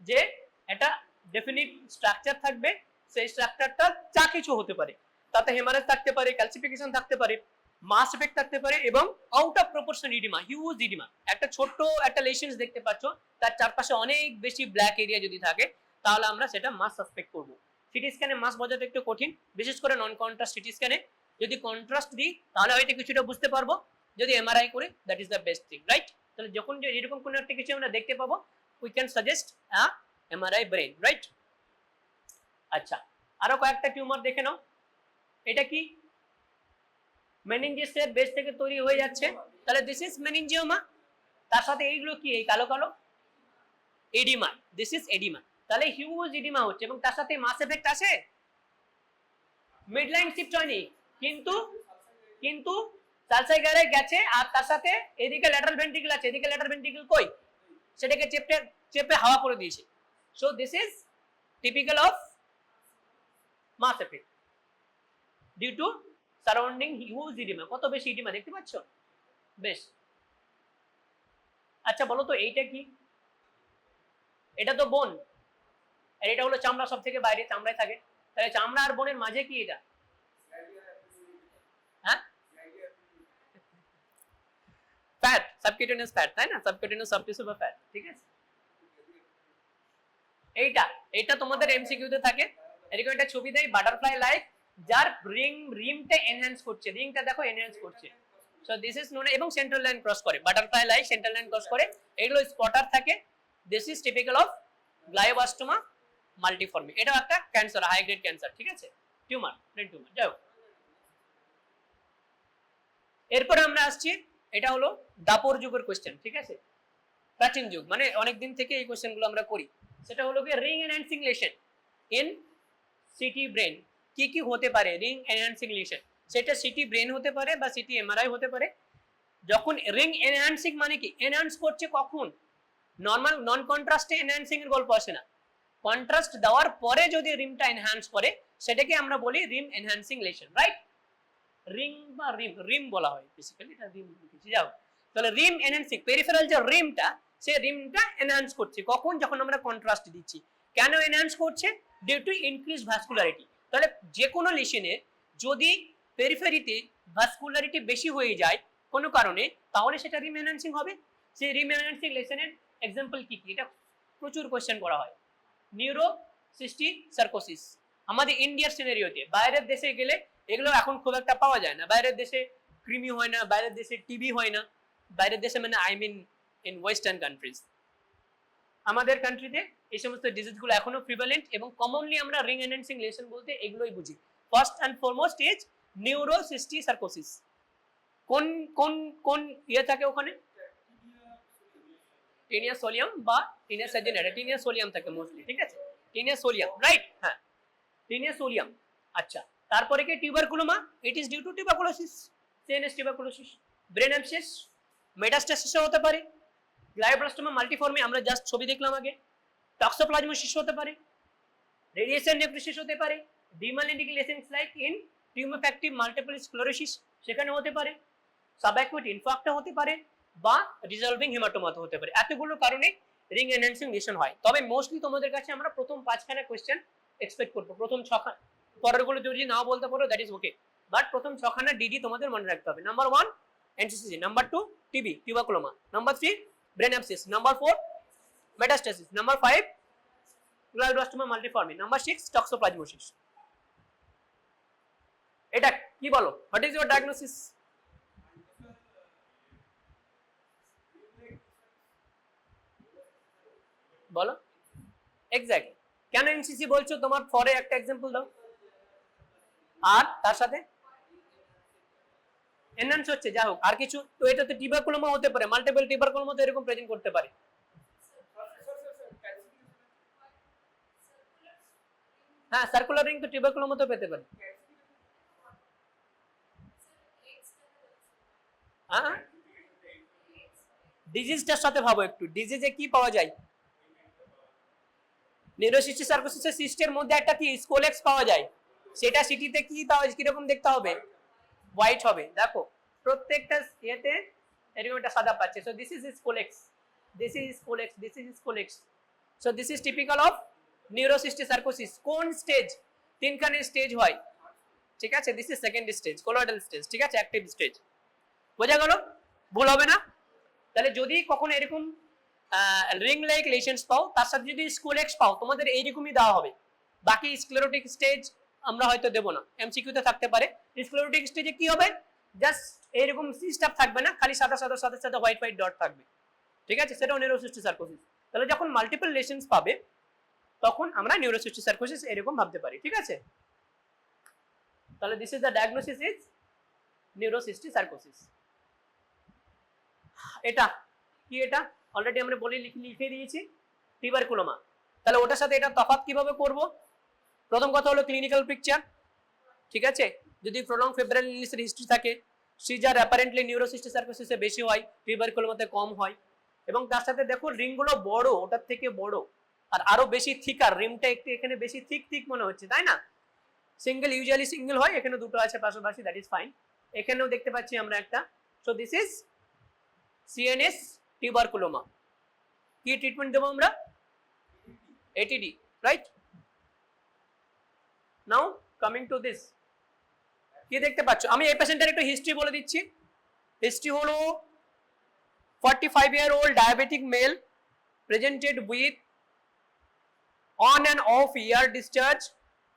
যে এটা ডেফিনিট স্ট্রাকচার থাকবে, সেই স্ট্রাকচারটা যা কিছু হতে পারে, তাতে হেমারেজ থাকতে পারে, ক্যালসিফিকেশন থাকতে পারে, মাস এফেক্ট থাকতে পারে, এবং out of proportion oedema, huge oedema. একটা ছোট্ট একটা লেশনস দেখতে পাচ্ছ, তার চারপাশে অনেক বেশি ব্ল্যাক এরিয়া যদি থাকে, তাহলে আমরা সেটা মাস সাসপেক্ট করব। সিটি স্ক্যানে মাস বোঝাটা একটু কঠিন, বিশেষ করে নন কন্ট্রাস্ট সিটি স্ক্যানে। যদি কন্ট্রাস্ট দিই তাহলে হয়তো কিছুটা বুঝতে পারবো, যদি এমআরআই করি that is the best thing, right. তাহলে যখন এরকম কোনো একটা কিছু আমরা দেখতে পাবো, we can suggest MRI brain, right. আচ্ছা, আরো কয়েকটা টিউমার দেখে নাও। এটা কি মেনিনজিসের বেস থেকে তৈরি হয়ে যাচ্ছে, তাহলে দিস ইজ মেনিনজিওমা। তার সাথে এইগুলো কি, এই কালো কালো এডিমা, দিস ইজ এডিমা। তাহলে হিউজ এডিমা হচ্ছে এবং তার সাথে মাস এফেক্ট আছে, মিড লাইন শিফট হয়নি, কিন্তু সালসাই গ্যারে গেছে, আর তার সাথে এদিকে ল্যাটারাল ভেন্ট্রিকল আছে, এদিকে ল্যাটারাল ভেন্ট্রিকল কই, সেটাকে চেপে হাওয়া করে দিয়েছে। So this is typical of mass effect due to surrounding huge oedema. কত বেশি ইডিমা দেখতে পাচ্ছ, বেশ। আচ্ছা বলো তো এইটা কি, এটা তো বোন, আর এটা হলো চামড়া, সব থেকে বাইরে চামড়ায় থাকে, তাহলে চামড়া আর বোনের মাঝে কি এটা, হ্যাঁ ফ্যাট, সাবকিউটেনিয়াস ফ্যাট, তাই না, সাবকিউটেনিয়াস সফট টিস্যু বা ফ্যাট, ঠিক আছে। এইটা তোমাদের এমসিকিউ তে থাকে, এরকম একটা ছবি দেয় বাটারফ্লাই লাইক, যার রিমটা এনহ্যান্স করছে, রিংটা দেখো এনহ্যান্স করছে। সো দিস ইজ নোন, এবং সেন্ট্রাল লাইন ক্রস করে, butterfly like central line cross করে, এগুলো স্পটার থাকে। দিস ইজ টিপিক্যাল অফ গ্লায়োবাস্টোমা মাল্টিফর্মি, এটাও একটা ক্যান্সার, হাই গ্রেড ক্যান্সার, ঠিক আছে, টিউমার, ব্রেন টিউমার। যাই হোক, এরপরে আমরা আসছি, এটা হলো দাপর যুগের কোশ্চেন, ঠিক আছে, প্রাচীন যুগ, মানে অনেকদিন থেকে এই কোশ্চেনগুলো আমরা করি। সেটা হলো কি ring enhancing lesion in CT brain. কি কি হতে পারে রিং এনহ্যান্সিং লেশন, সেটা সিটি ব্রেন হতে পারে বা সিটি এমআরআই হতে পারে। যখন রিং এনহ্যান্সিং মানে কি, এনহ্যান্স করছে কখন, নর্মাল নন কন্ট্রাস্টে এনহ্যান্সিং এর গল্প আসে না, কন্ট্রাস্ট দেওয়ার পরে যদি রিমটা এনহ্যান্স করে সেটাকে আমরা বলি রিম এনহ্যান্সিং লেশন, রাইট। রিং বা রিম বলা হয় বেসিক্যালি, এটা রিম লিখেছি। যাও, তাহলে রিম এনহ্যান্সিং, পেরিফেরাল যে রিমটা, সে রিমটা এনহ্যান্স করছে কখন, যখন আমরা কন্ট্রাস্ট দিচ্ছি। কেন এনহ্যান্স করছে, ডিউ টু ইনক্রিজ ভাস্কুলারিটি। তাহলে যে কোনো লেশনে যদি পেরিফেরিতে ভাস্কুলারিটি বেশি হয়ে যায় কোনো কারণে, তাহলে সেটা রিম এনহ্যান্সিং হবে। সেই রিম এনহ্যান্সিং লেশনের এক্সাম্পল কি কি, এটা প্রচুর কোশ্চেন করা হয়। নিউরোসিস্টিক সার্কোসিস, আমাদের ইন্ডিয়ার সিনারিওতে, বাইরের দেশে গেলে এগুলো এখন খুব একটা পাওয়া যায় না, বাইরের দেশে ক্রিমি হয় না, বাইরের দেশে টিবি হয় না, বাইরের দেশে মানে I mean in western countries. আমাদের কান্ট্রিতে এই সমস্ত ডিজিজগুলো এখনো প্রিভ্যালেন্ট, এবং কমনলি আমরা রিং এনহ্যান্সিং লেশন বলতে এগুলোই বুঝি। First and foremost is neurocysticercosis. কোন কোন কোন ইয়ে থাকে ওখানে, টিনিয়া সোলিয়াম বা টিনিয়া সেজিনেটা, টিনিয়া সোলিয়াম থাকে মোস্টলি, ঠিক আছে, টিনিয়া সোলিয়াম, রাইট, হ্যাঁ টিনিয়া সোলিয়াম। আচ্ছা, তারপরে কি tuberculoma, it is due to tuberculosis, CNS tuberculosis. Brain abscess, মেটাস্টাসিসও হতে পারে। গ্লায়োব্লাস্টোমা মাল্টিফর্মি আমরা জাস্ট ছবি দেখলাম আগে। টক্সোপ্লাজমোসিস হতে পারে, রেডিয়েশন নেক্রোসিস হতে পারে, demyelinating lesions like in tumefactive multiple sclerosis সেখানে হতে পারে, সাবঅ্যাকুইট ইনফার্ক্ট হতে পারে, বা রিজলভিং হেমাটোমা হতে পারে। এতগুলো কারণে রিং এনহ্যান্সিং লেশন হয়। তবে মোস্টলি তোমাদের কাছে আমরা প্রথম 5খানা কোশ্চেন এক্সপেক্ট করবো, প্রথম 6খানা, পরেরগুলো যদি নাও বলতে পারো দ্যাট ইজ ওকে। বাট প্রথম ছখানা ডিডি তোমাদের মনে রাখতে হবে। Number 1 NCC, number 2 TB tuberculoma, number 3 brain abscess, number 4 metastasis, number 5 glioblastoma multiforme, number 6 toxoplasmosis. এটা কি বলো, হোয়াট ইজ ইওর ডায়াগনোসিস? বলো এক্স্যাক্টলি। কেন এনসিসি বলছো? তোমার ফরে একটা এক্সাম্পল দাও। আর তার সাথে এনহান্স হচ্ছে, যা হোক আর কিছু তো। এটা তো টিউবারকুলোমা হতে পারে, মাল্টিপল টিউবারকুলোমা তো এরকম প্রেজেন্ট করতে পারে। হ্যাঁ, সার্কুলার রিং তো টিউবারকুলোমা তো পেতে পারে। হ্যাঁ, ডিজিজটার সাথে ভাবো একটু, ডিজিজে কি পাওয়া যায়? নিউরোসিস্টিক সার্কোসিসের সিস্টের মধ্যে একটা কি স্কোলেক্স পাওয়া যায়, সেটা সিটিতে কি পাওয়া যায়, কিরকম দেখতে হবে? হোয়াইট হবে। দেখো প্রত্যেকটা ইয়েতে এরকম একটা সাদা পাচ্ছে। So this is scolex, this is scolex, this is scolex. So this is typical of neurocysticercosis. কোন স্টেজ? তিনখানে স্টেজ হয়, ঠিক আছে? This is second stage, colloidal stage, ঠিক আছে, অ্যাক্টিভ স্টেজ। বোঝা গেল? ভুল হবে না? তাহলে যদি কখনো এরকম রিং লাইক লেশনস পাও, তার সাথে যদি স্কোলেক্স পাও, তোমাদের এইরকমই দেওয়া হবে। বাকি স্ক্লেরোটিক স্টেজ আমরা হয়তো দেবো না, এমসিকিউতে থাকতে পারে। স্ক্লেরোটিক স্টেজে কি হবে? জাস্ট এইরকম সি স্টাফ থাকবে না, খালি সাদা সাদা সাদা সাদা হোয়াইট হোয়াইট ডট থাকবে, ঠিক আছে? সেটাও নিউরোসিস্টিক সার্কোসিস। তাহলে যখন মাল্টিপল লেশনস পাবে তখন আমরা নিউরোসিস্টিক সার্কোসিস এরকম ভাবতে পারি, ঠিক আছে? তাহলে this is the diagnosis is neurocysticercosis. এটা কি? এটা অলরেডি আমরা বলে লিখে দিয়েছি, টিউবারকুলোমা। তাহলে ওটার সাথে এটা তফাৎ কিভাবে করব? প্রথম কথা হলো ক্লিনিক্যাল পিকচার, ঠিক আছে? যদি প্রলং ফেব্রাইল ইলনেসের হিস্ট্রি থাকে, সিজার অ্যাপারেন্টলি নিউরোসিস্টিক সার্কোসিসে বেশি হয়, টিউবারকুলোমাতে কম হয়। এবং তার সাথে দেখো রিংগুলো বড়, ওটার থেকে বড়, আর আরো বেশি থিকার। রিমটা একটু এখানে বেশি থিক থিক মনে হচ্ছে, তাই না? সিঙ্গেল ইউজুয়ালি সিঙ্গেল হয়, এখানে দুটো আছে পাশাপাশি, দ্যাট ইজ ফাইন। এখানেও দেখতে পাচ্ছি আমরা একটা। So this is CNS tuberculoma. কি ট্রিটমেন্ট দেবো আমরা? ATD, right? Now coming to this, কি দেখতে পাচ্ছ? আমি এই পেশেন্টের একটু হিস্ট্রি বলে দিচ্ছি। হিস্ট্রি হলো 45-year-old diabetic male presented with on and off ear discharge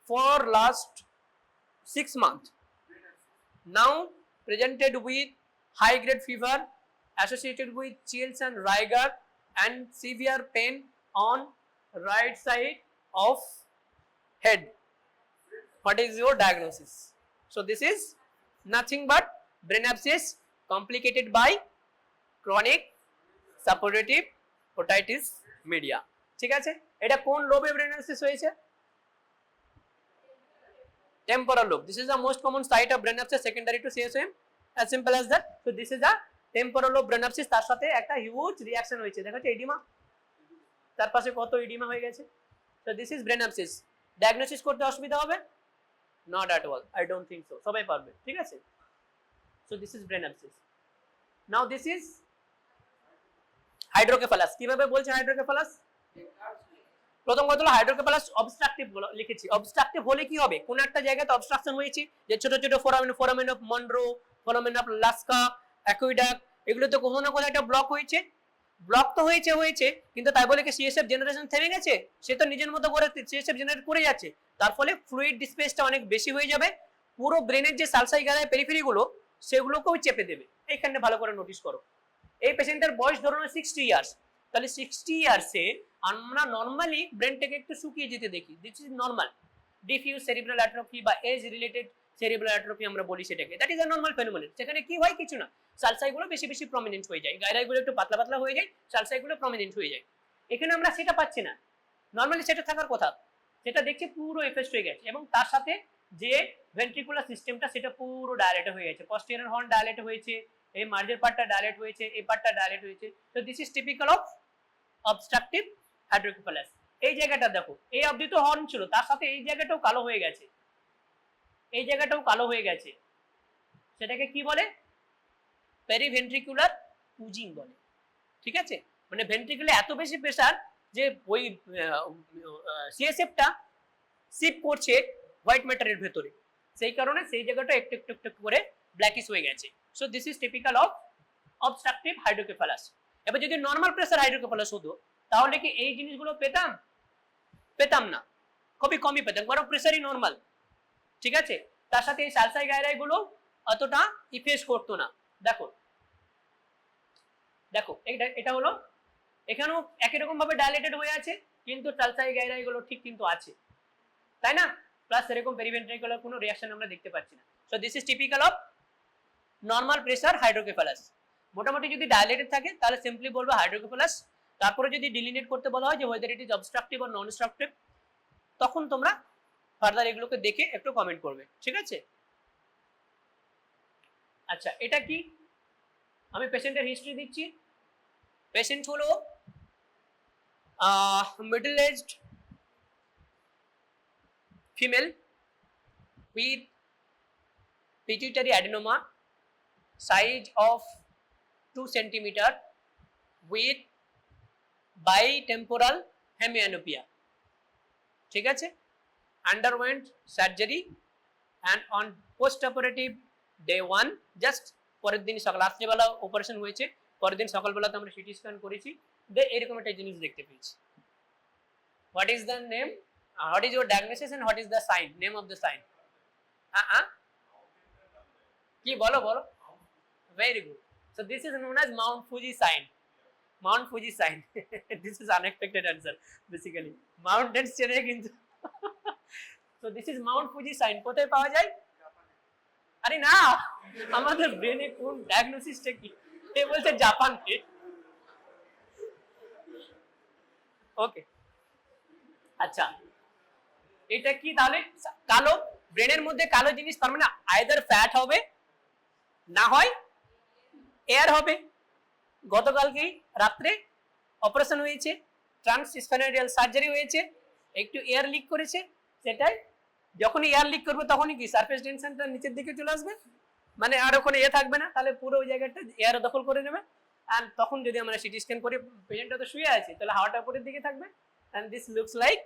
for last 6 months. Now presented with high grade fever associated with chills and rigor and severe pain on right side of head. What is your diagnosis? So this is nothing but brain abscess complicated by chronic suppurative otitis media, ঠিক আছে? এটা কোন লোবে ব্রেন অ্যাবসেস হয়েছে? Temporal lobe. This is the most common site of brain abscess secondary to CSM, as simple as that. So this is a temporal lobe brain abscess. তার সাথে একটা হিউজ রিঅ্যাকশন হয়েছে, দেখা যাচ্ছে এডিমা, তার পাশে কত এডিমা হয়ে গেছে। So this is brain abscess. Diagnosis করতে অসুবিধা হবে? Not at all, I don't think so, সবাই পারবে, ঠিক আছে? So this is brain abscess. Now this is hydrocephalus. কিভাবে বলছে হাইড্রোকেফালাস? প্রথম কথা হলো হাইড্রোকেফালাস অবস্ট্রাকটিভ লিখেছি। অবস্ট্রাকটিভ হলে কি হবে? কোন একটা জায়গাতে অবস্ট্রাকশন হয়েছে, যে ছোট ছোট foramen of Monro, foramen of Luschka, aqueduct, এগুলো তো কোথাও না কোথাও একটা ব্লক হয়েছে। ব্লক তো হয়েছে, কিন্তু তাই বলে কি সিএসএফ জেনারেশন থেমে গেছে? সে তো নিজের মতো করে সিএসএফ জেনারেট করে যাচ্ছে। তার ফলে ফ্লুইড ডিসপেসটা অনেক বেশি হয়ে যাবে, পুরো ব্রেনের যে সালসাই গালায় পেরিফেরি গুলো সেগুলোকেও চেপে দেবে। এইখানে ভালো করে নোটিস করো। এই পেশেন্টের বয়স ধরুন 60 ইয়ার্স, তাহলে 60 ইয়ার্সে আমরা নর্মালি ব্রেনটাকে একটু শুকিয়ে যেতে দেখি। This is normal diffuse cerebral atrophy বা এজ রিলেটেড সেরিব্রাল অ্যাট্রফি আমরা বলি সেটাকে। That is a normal phenomenon. সেখানে কি হয়? কিছু না, সালসাইগুলো বেশি বেশি প্রমিনেন্ট হয়ে যায়, গায়রাগুলো একটু পাতলা পাতলা হয়ে যায়, সালসাইগুলো প্রমিনেন্ট হয়ে যায়। এখানে আমরা সেটা পাচ্ছি না, নর্মালি সেটা থাকার কথা, সেটা দেখছি পুরো এফেস্ট হয়ে গেছে। এবং তার সাথে যে ভেন্ট্রিকুলার সিস্টেমটা সেটা পুরো ডায়ালেট হয়ে গেছে, পস্টেরিয়র হর্ন ডায়ালেট হয়েছে, এই মার্জের পার্টটা ডায়ালেট হয়েছে, এই পার্টটা ডায়ালেট হয়েছে। So this is typical of obstructive hydrocephalus. এই জায়গাটা দেখো, এই অবধি তো হর্ন ছিল, তার সাথে এই জায়গাটাও কালো হয়ে গেছে, এই জায়গাটাও কালো হয়ে গেছে। সেটাকে কি বলে? পেরিভেন্ট্রিকুলার পুজিং বলে, ঠিক আছে? মানে ভেন্ট্রিকুলে এত বেশি প্রেসার যে ওই সিএসএফটা শিফট করছে হোয়াইট ম্যাটারের ভেতরে, সেই কারণে সেই জায়গাটা একটু একটু একটু করে ব্ল্যাকিশ হয়ে গেছে। So this is typical of obstructive hydrocephalus. এবার যদি নর্মাল প্রেসার হাইড্রোকেফালাস হতো তাহলে কি এই জিনিসগুলো পেতাম না, খুবই কমই পেতাম, কারণ প্রেসারই নর্মাল, ঠিক আছে। তার সাথে এই সালসাই গায়রাই গুলো অতটা ইফেক্ট করতো না। দেখো এটা হলো, এখানেও একই রকম ভাবে ডাইলেটেড হয়ে আছে, কিন্তু সালসাই গায়রাই গুলো ঠিক কিন্তু আছে, তাই না? প্লাস এরকম পেরিভেন্ট্রিকুলার কোনো রিঅ্যাকশন আমরা দেখতে পাচ্ছি না। So this is typical of normal pressure hydrocephalus. মোটামুটি যদি ডাইলেটেড থাকে তাহলে সিম্পলি বলবো হাইড্রোকেফালাস। তারপরে যদি ডিলিনেট করতে বলা হয় যে ওয়েদার ইট ইজ অবস্ট্রাকটিভ আর নন অবস্ট্রাকটিভ, তখন তোমরা ফার্দার এগুলোকে দেখে একটু কমেন্ট করবে, ঠিক আছে। আচ্ছা, এটা কি, আমি পেশেন্টের হিস্ট্রি দিচ্ছি। পেশেন্ট হলো middle aged female with pituitary adenoma, size of 2 cm with bitemporal hemianopia, ঠিক আছে। underwent surgery and on post operative day 1, just পরের দিন সকাল, রাত্রিবেলা অপারেশন হয়েছে, পরের দিন সকালবেলাতে আমরা সিটি স্ক্যান করেছি, এরকম একটা জিনিস দেখতে পেয়েছি। What is the name, what is your diagnosis and what is the sign, name of the sign? কি বলো, very good. So this is known as Mount Fuji sign. Mount Fuji sign. This is unexpected answer basically. Mountains চেনে কিন্তু। So this is Mount Fuji sign. কোথায় পাওয়া যায়? আরে না, আমাদের ব্রেনে কোন ডায়াগনোসিসটা কি, এ বলছে জাপানে। ওকে, আচ্ছা, এটা কি তাহলে? কালো, ব্রেনের মধ্যে কালো জিনিস, তার মানে আইদার ফ্যাট হবে, না হয় এয়ার হবে। গতকালকে রাত্রে অপারেশন হয়েছে, ট্রান্সস্ফেনারিয়াল সার্জারি হয়েছে, একটু এয়ার লিক করেছে, সেটাই যখনই এয়ার লিক করবে তখনই কি সারফেস টেনশনটা নিচের দিকে চলে আসবে, মানে আর ওখানে থাকবে না, তাহলে পুরো ওই জায়গাটা এয়ার দখল করে নেবে। আর তখন যদি আমরা সিটি স্ক্যান করি, পেশেন্টটা তো শুয়ে আছে, তাহলে হাওয়াটা উপরের দিকে থাকবে, and this looks like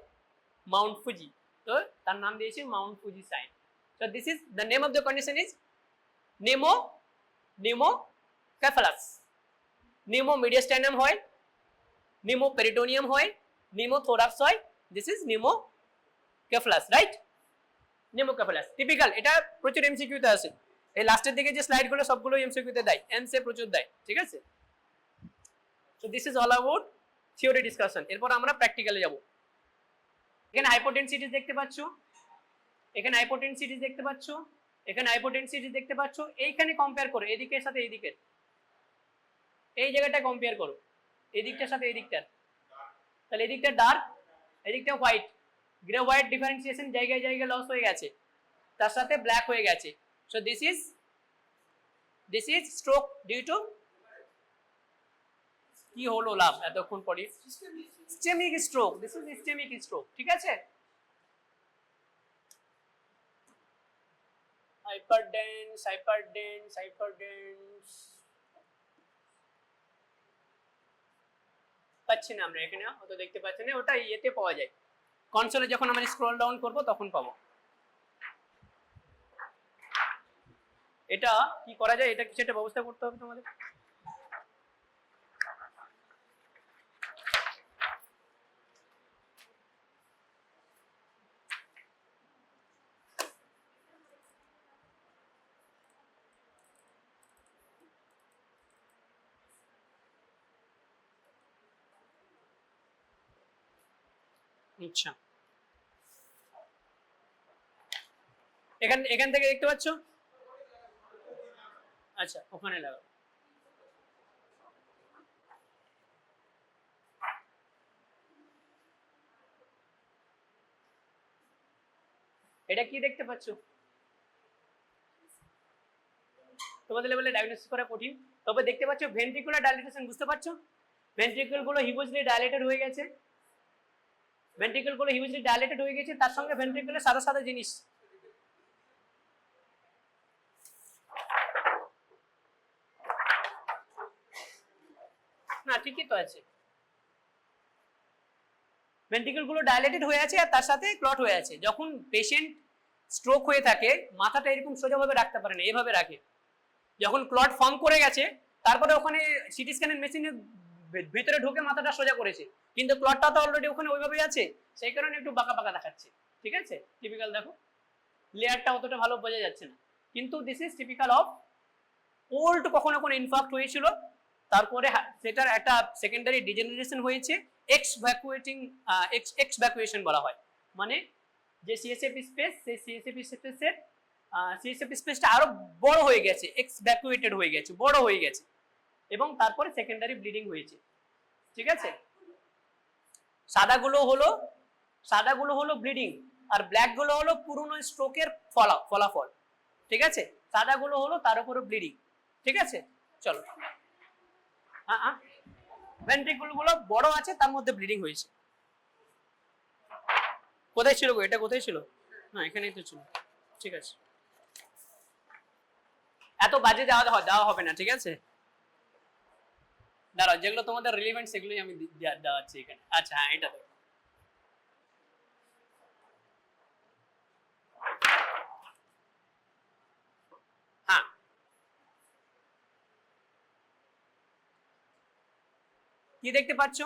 Mount Fuji. তো তার নাম দিয়েছে Mount Fuji sign. So this is the name of the condition is pneumocephalus. Pneumo mediastinum হয়, নেমো পেরিটোনিয়াম হয়, নেমোথোরাক্স হয়, this is pneumocephalus, right? Pneumocephalus typical, এটা প্রচুর এমসিকিউ তে আসে, এই লাস্টের দিকে যে স্লাইড গুলো সবগুলো এমসিকিউ তে দেয়, এমসে প্রচুর দেয়, ঠিক আছে। So this is all about theory discussion. এরপর আমরা প্র্যাকটিক্যালে যাব। এখানে হাইপোটেনসিটিস দেখতে পাচ্ছ, এখানে হাইপোটেনসিটিস দেখতে পাচ্ছ, এখানে হাইপোটেনসিটিস দেখতে পাচ্ছ। এইখানে কম্পেয়ার করো এদিকের সাথে এইদিকের, এই জায়গাটা কম্পেয়ার করো এদিকটার সাথে এদিকটার, তাহলে এদিকটা ডার্ক, এদিকটা হোয়াইট, গ্রে হোয়াইট ডিফারেন্সিয়েশন জায়গায় জায়গায় লস হয়ে গেছে, তার সাথে ব্ল্যাক হয়ে গেছে। So this is stroke due to কি হলো লাভ এতক্ষণ পরে, systemic stroke, this is systemic stroke, ঠিক আছে। হাইপারডেন্স পাচ্ছি না আমরা এখানে, অত দেখতে পাচ্ছি না, ওটা ইয়েতে পাওয়া যায়, কনসোলে যখন আমরা স্ক্রল ডাউন করব তখন পাবো। এটা কি করা যায়, এটা কিছু একটা ব্যবস্থা করতে হবে তোমাদের। আচ্ছা, এখান থেকে দেখতে পাচ্ছ, আচ্ছা ওখানে লাগাও। এটা কি দেখতে পাচ্ছ? তোমাদের লেভেলে ডায়াগনোসিস করা কঠিন, তবে দেখতে পাচ্ছ ভেন্ট্রিকুলার ডাইলেটেশন, বুঝতে পারছো? ভেন্ট্রিকল গুলো হিউজলি ডাইলেটেড হয়ে গেছে, ভেন্ট্রিকল গুলো হিউজলি ডাইলেটেড হয়ে গেছে, তার সঙ্গে ভেন্ট্রিকলে সাদা সাদা জিনিস, না ঠিকই তো আছে, ভেন্ট্রিকল গুলো ডাইলেটেড হয়ে আছে আর তার সাথে ক্লট হয়ে আছে। যখন পেশেন্ট স্ট্রোক হয়ে থাকে মাথাটা এরকম সোজাভাবে রাখতে পারে না, এভাবে রাখে। যখন ক্লট ফর্ম করে গেছে তারপরে ওখানে সিটি স্ক্যানের মেশিনের ভিতরে ঢুকে মাথাটা সোজা করেছে, কিন্তু ক্লটটা তো অলরেডি ওখানে ওইভাবেই আছে, সেই কারণে একটু বাঁকা বাঁকা দেখাচ্ছে। ঠিক আছে, টিপিক্যাল। দেখো লেয়ারটা অতটা ভালো বোঝা যাচ্ছে না, কিন্তু this is typical of old. কখনো কোনো ইনফাক্ট হয়েছিল, তারপরে সেটার একটা সেকেন্ডারি ডিজেনারেশন হয়েছে, এক্সভ্যাকুয়েশন বলা হয়। মানে যে সিএসএফ স্পেস, সেই সিএসএফ স্পেসটা আরো বড় হয়ে গেছে, এক্সভ্যাকুয়েটেড হয়ে গেছে, বড় হয়ে গেছে, এবং তারপরে সেকেন্ডারি ব্লিডিং হয়েছে। ঠিক আছে, সাদাগুলো হলো ব্লিডিং, আর ব্ল্যাক গুলো হলো পুরনো স্ট্রোকের ফলাফল। ঠিক আছে, সাদাগুলো হলো তার উপরে ব্লিডিং। ঠিক আছে, চলো। হ্যাঁ, ভেন্ট্রিকল গুলো বড় আছে, তার মধ্যে ব্লিডিং হয়েছে। কোথায় ছিল গো এটা, কোথায় ছিল? না, এখানেই তো ছিল। ঠিক আছে, এত বাজে দেওয়া হবে না। ঠিক আছে, দাঁড়াও, যেগুলো তোমাদের রিলেভেন্ট সেগুলোই আমি দেওয়াচ্ছি এখানে। আচ্ছা, হ্যাঁ, এটা দেখো। হ্যাঁ, কি দেখতে পাচ্ছ?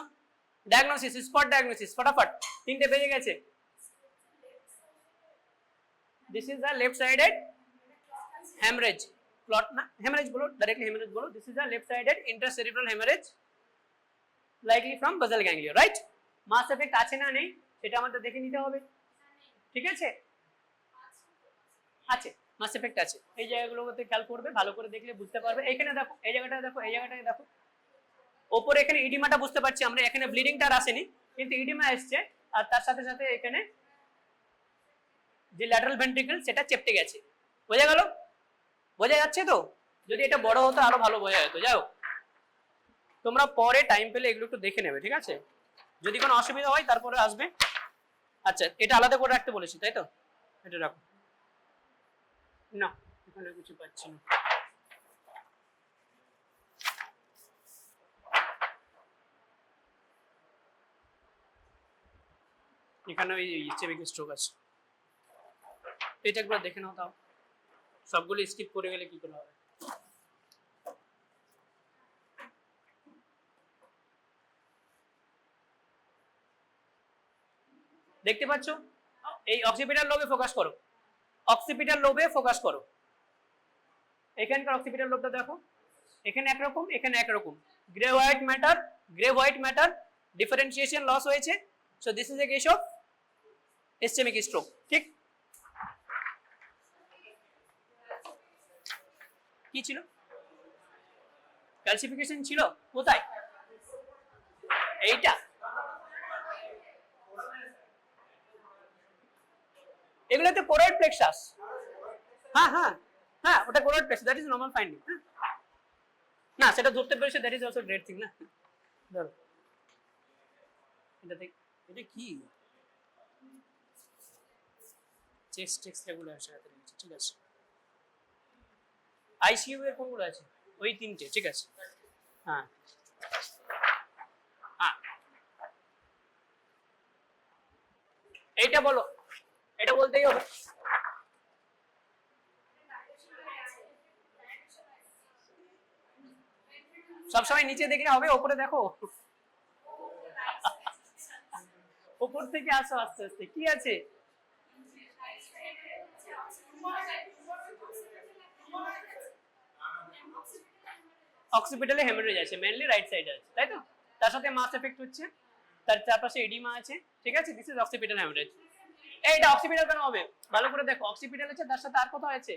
ডায়াগনোসিস, স্পট ডায়াগনোসিস, ফটাফট, 3টে বেজে গেছে। This is the left sided hemorrhage, plot না hemorrhage বলো, ডাইরেক্টলি hemorrhage বলো। This is the left sided intracerebral hemorrhage likely from basal ganglia, right? Mass effect আছে না নেই সেটা আমাদের দেখে নিতে হবে। ঠিক আছে, আছে, মাস এফেক্ট আছে। এই জায়গাগুলোতে খেয়াল করবে, ভালো করে দেখলে বুঝতে পারবে। এইখানে দেখো, এই জায়গাটা দেখো, এই জায়গাটায় দেখো, ওপরে এখানে ইডিমাটা বুঝতে পারছি আমরা, এখানে ব্লিডিংটা আর আসেনি, কিন্তু ইডিমা এসছে, আর তার সাথে সাথে এখানে যে ল্যাটারাল ভেন্ট্রিকল সেটা চেপটে গেছে। বোঝা গেল? বোঝা যাচ্ছে তো? যদি এটা বড় হতো আরো ভালো বোঝা যেত। যাও, তোমরা পরে টাইম পেলে এগুলো একটু দেখে নেবে। ঠিক আছে, যদি কোনো অসুবিধা হয় তারপরে আসবে। আচ্ছা, এটা আলাদা করে রাখতে বলেছি, তাই তো? এটা রাখো না, এখানে কিছু পাচ্ছি না। এখানে ওই ইসচেমিক স্ট্রোক আছে, এটা একবার দেখে নাও। তাও সবগুলো স্কিপ করে গেলে কি করে হবে? দেখতে পাচ্ছ? এই অক্সিপিটাল লোবে ফোকাস করো, অক্সিপিটাল লোবে ফোকাস করো। এখানকার অক্সিপিটাল লোবটা দেখো, এখানে একরকম, এখানে একরকম। Grey white matter differentiation loss হয়েছে। So this is a case of ischaemic stroke. ঠিক, কি ছিল? ক্যালসিফিকেশন ছিল কোথায়? এইটা, এগুলোতে কোরয়েড প্লেক্সাস। হ্যাঁ হ্যাঁ হ্যাঁ, ওটা choroid plexus, that is normal finding. না, সেটা ধরতে পেরেছে, that is also great thing না? ধরো এটা দেখ, এটা কি চেক্স এগুলো আছে হাতে নিচে। ঠিক আছে, আইসিইউ এর কোনগুলো আছে? ওই 3টে। ঠিক আছে, হ্যাঁ হ্যাঁ, এইটা বলো, এটা বলতেই হবে। সবসময় নিচে দেখলে হবে, ওপরে দেখো। ওপর থেকে আসো আস্তে আস্তে। কি আছে? অক্সিপিটালে হেমারেজ আছে, মেইনলি রাইট সাইডে আছে, তাই তো? তার সাথে মাস এফেক্ট হচ্ছে, তার চারপাশে এডিমা আছে। ঠিক আছে, দিস ইজ অক্সিপিটাল হেমারেজ। এইটা অক্সিপিটাল কেন হবে? ভালো করে দেখো, অক্সিপিটাল আছে, তার সাথে আর কোথাও আছে?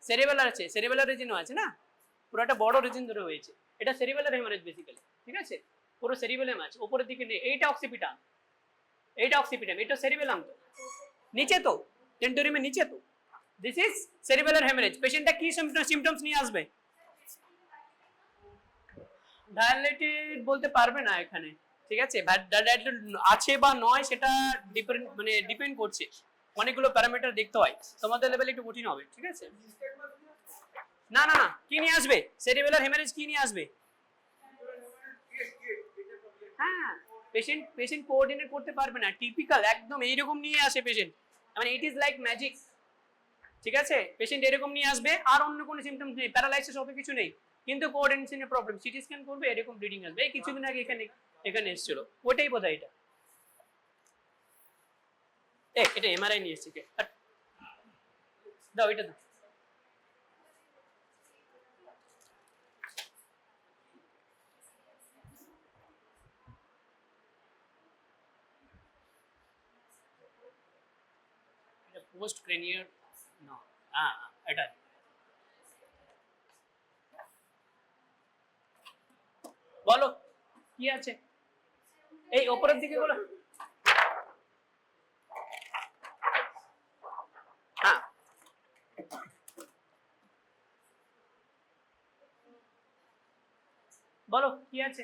সেরিবেলার আছে, সেরিবেলার রিজিনও আছে না? পুরো একটা বড় রিজিন ধরে হয়েছে, এটা সেরিবেলার হেমারেজ বেসিক্যালি। ঠিক আছে, পুরো সেরিবেলাম আছে, উপরের দিকে নেই। এইটা অক্সিপিটাল, এইটা অক্সিপিটাল, এটা সেরিবেলাম তো নিচে, তো টেন্টোরিয়ামের নিচে তো। This is cerebellar haemorrhage. পেশেন্টটা কি সিমটমস নিয়ে আসবে? ডায়ালেটেড বলতে পারবে না এখানে। ঠিক আছে, ডায়ালেটেড আছে বা নয় সেটা ডিপেন্ড করছে, অনেকগুলো প্যারামিটার দেখতে হয়, তোমাদের লেভেল একটু কঠিন হবে। ঠিক আছে, না না না, কি নিয়ে আসবে? সেরিবেলার হেমারেজ কি নিয়ে আসবে? হ্যাঁ, পেশেন্ট কোঅর্ডিনেট করতে পারবে না, টিপিক্যাল একদম এইরকম নিয়ে আসে পেশেন্ট। মানে ইট ইজ লাইক ম্যাজিক, ঠিক আছে? পেশেন্ট এরকম নিয়ে আসবে, আর অন্য কোনো সিমটমস নেই, প্যারালাইসিস অত কিছু নেই, কিন্তু কোঅর্ডিনেশনের প্রবলেম, সিটি স্ক্যান করবে এরকম ব্লিডিং আসবে। এই কিছুদিন আগে এখানে এসেছিল, ওটাই বোধহয় এটা। এটা এমআরআই নিয়ে এসেছি, দাও এটা দাও। পোস্ট ক্রেনিয়াল না, হ্যাঁ এটা বলো কি আছে, এই উপরের দিকে বলো। হ্যাঁ বলো কি আছে।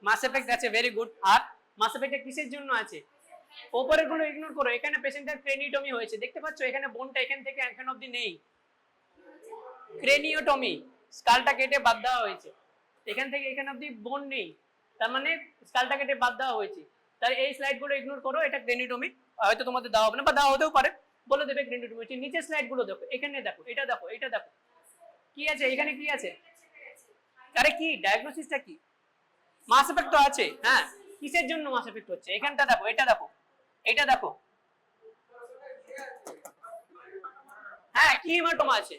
মাস এফেক্ট আছে, ভেরি গুড। আর মাস এফেক্টটা কিসের জন্য আছে? উপরের গুলো ইগনোর করো, এখানে পেশেন্টের ক্রেনিওটমি হয়েছে, দেখতে পাচ্ছ এখানে বোনটা এখান থেকে এখান অবধি নেই, ক্রেনিওটমি, স্কালটা কেটে বাদ দেওয়া হয়েছে, এখান থেকে এখান অবধি বোন নেই, তার মানে স্কালটা কেটে বাদ দেওয়া হয়েছে। তাই এই স্লাইড গুলো ইগনোর করো, এটা ক্রেনিওটমি, হয়তো তোমাদের দেওয়া হবে না বা দেওয়া হতেও পারে, বলে দেবে ক্রেনিওটমি হচ্ছে। নিচের স্লাইড গুলো দেখো, এখানে দেখো, এটা দেখো, এটা দেখো কি আছে, এখানে কি আছে, আরে কি ডায়াগনোসিসটা কি? মাস এফেক্ট তো আছে, হ্যাঁ কিসের জন্য মাস এফেক্ট হচ্ছে? এখানটা দেখো, এটা দেখো, এটা দেখো, হ্যাঁ কি হেমাটোমা আছে?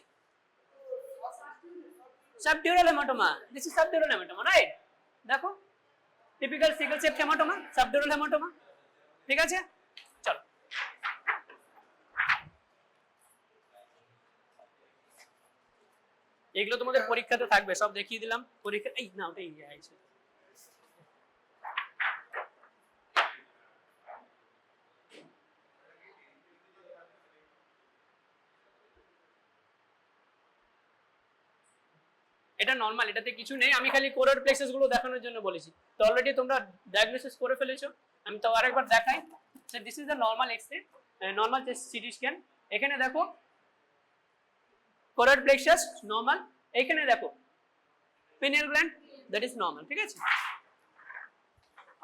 Subdural haematoma, this is subdural haematoma, right? দেখো typical sickle cell haematoma, subdural haematoma, ঠিক আছে? চলো এগুলো তোমাদের পরীক্ষাতে থাকবে, সব দেখিয়ে দিলাম পরীক্ষা। এই না ওটাই আছে, এটা নরমাল, এটাতে কিছু নেই, আমি খালি কোরের প্লেক্সাস গুলো দেখানোর জন্য বলেছি। তো অলরেডি তোমরা ডায়াগনোসিস করে ফেলেছো, আমি তো আরেকবার দেখাই। So this is the normal X-ray, normal CT scan. এখানে দেখো কোরের প্লেক্সাস নরমাল, এখানে দেখো pineal gland, that is normal, ঠিক আছে?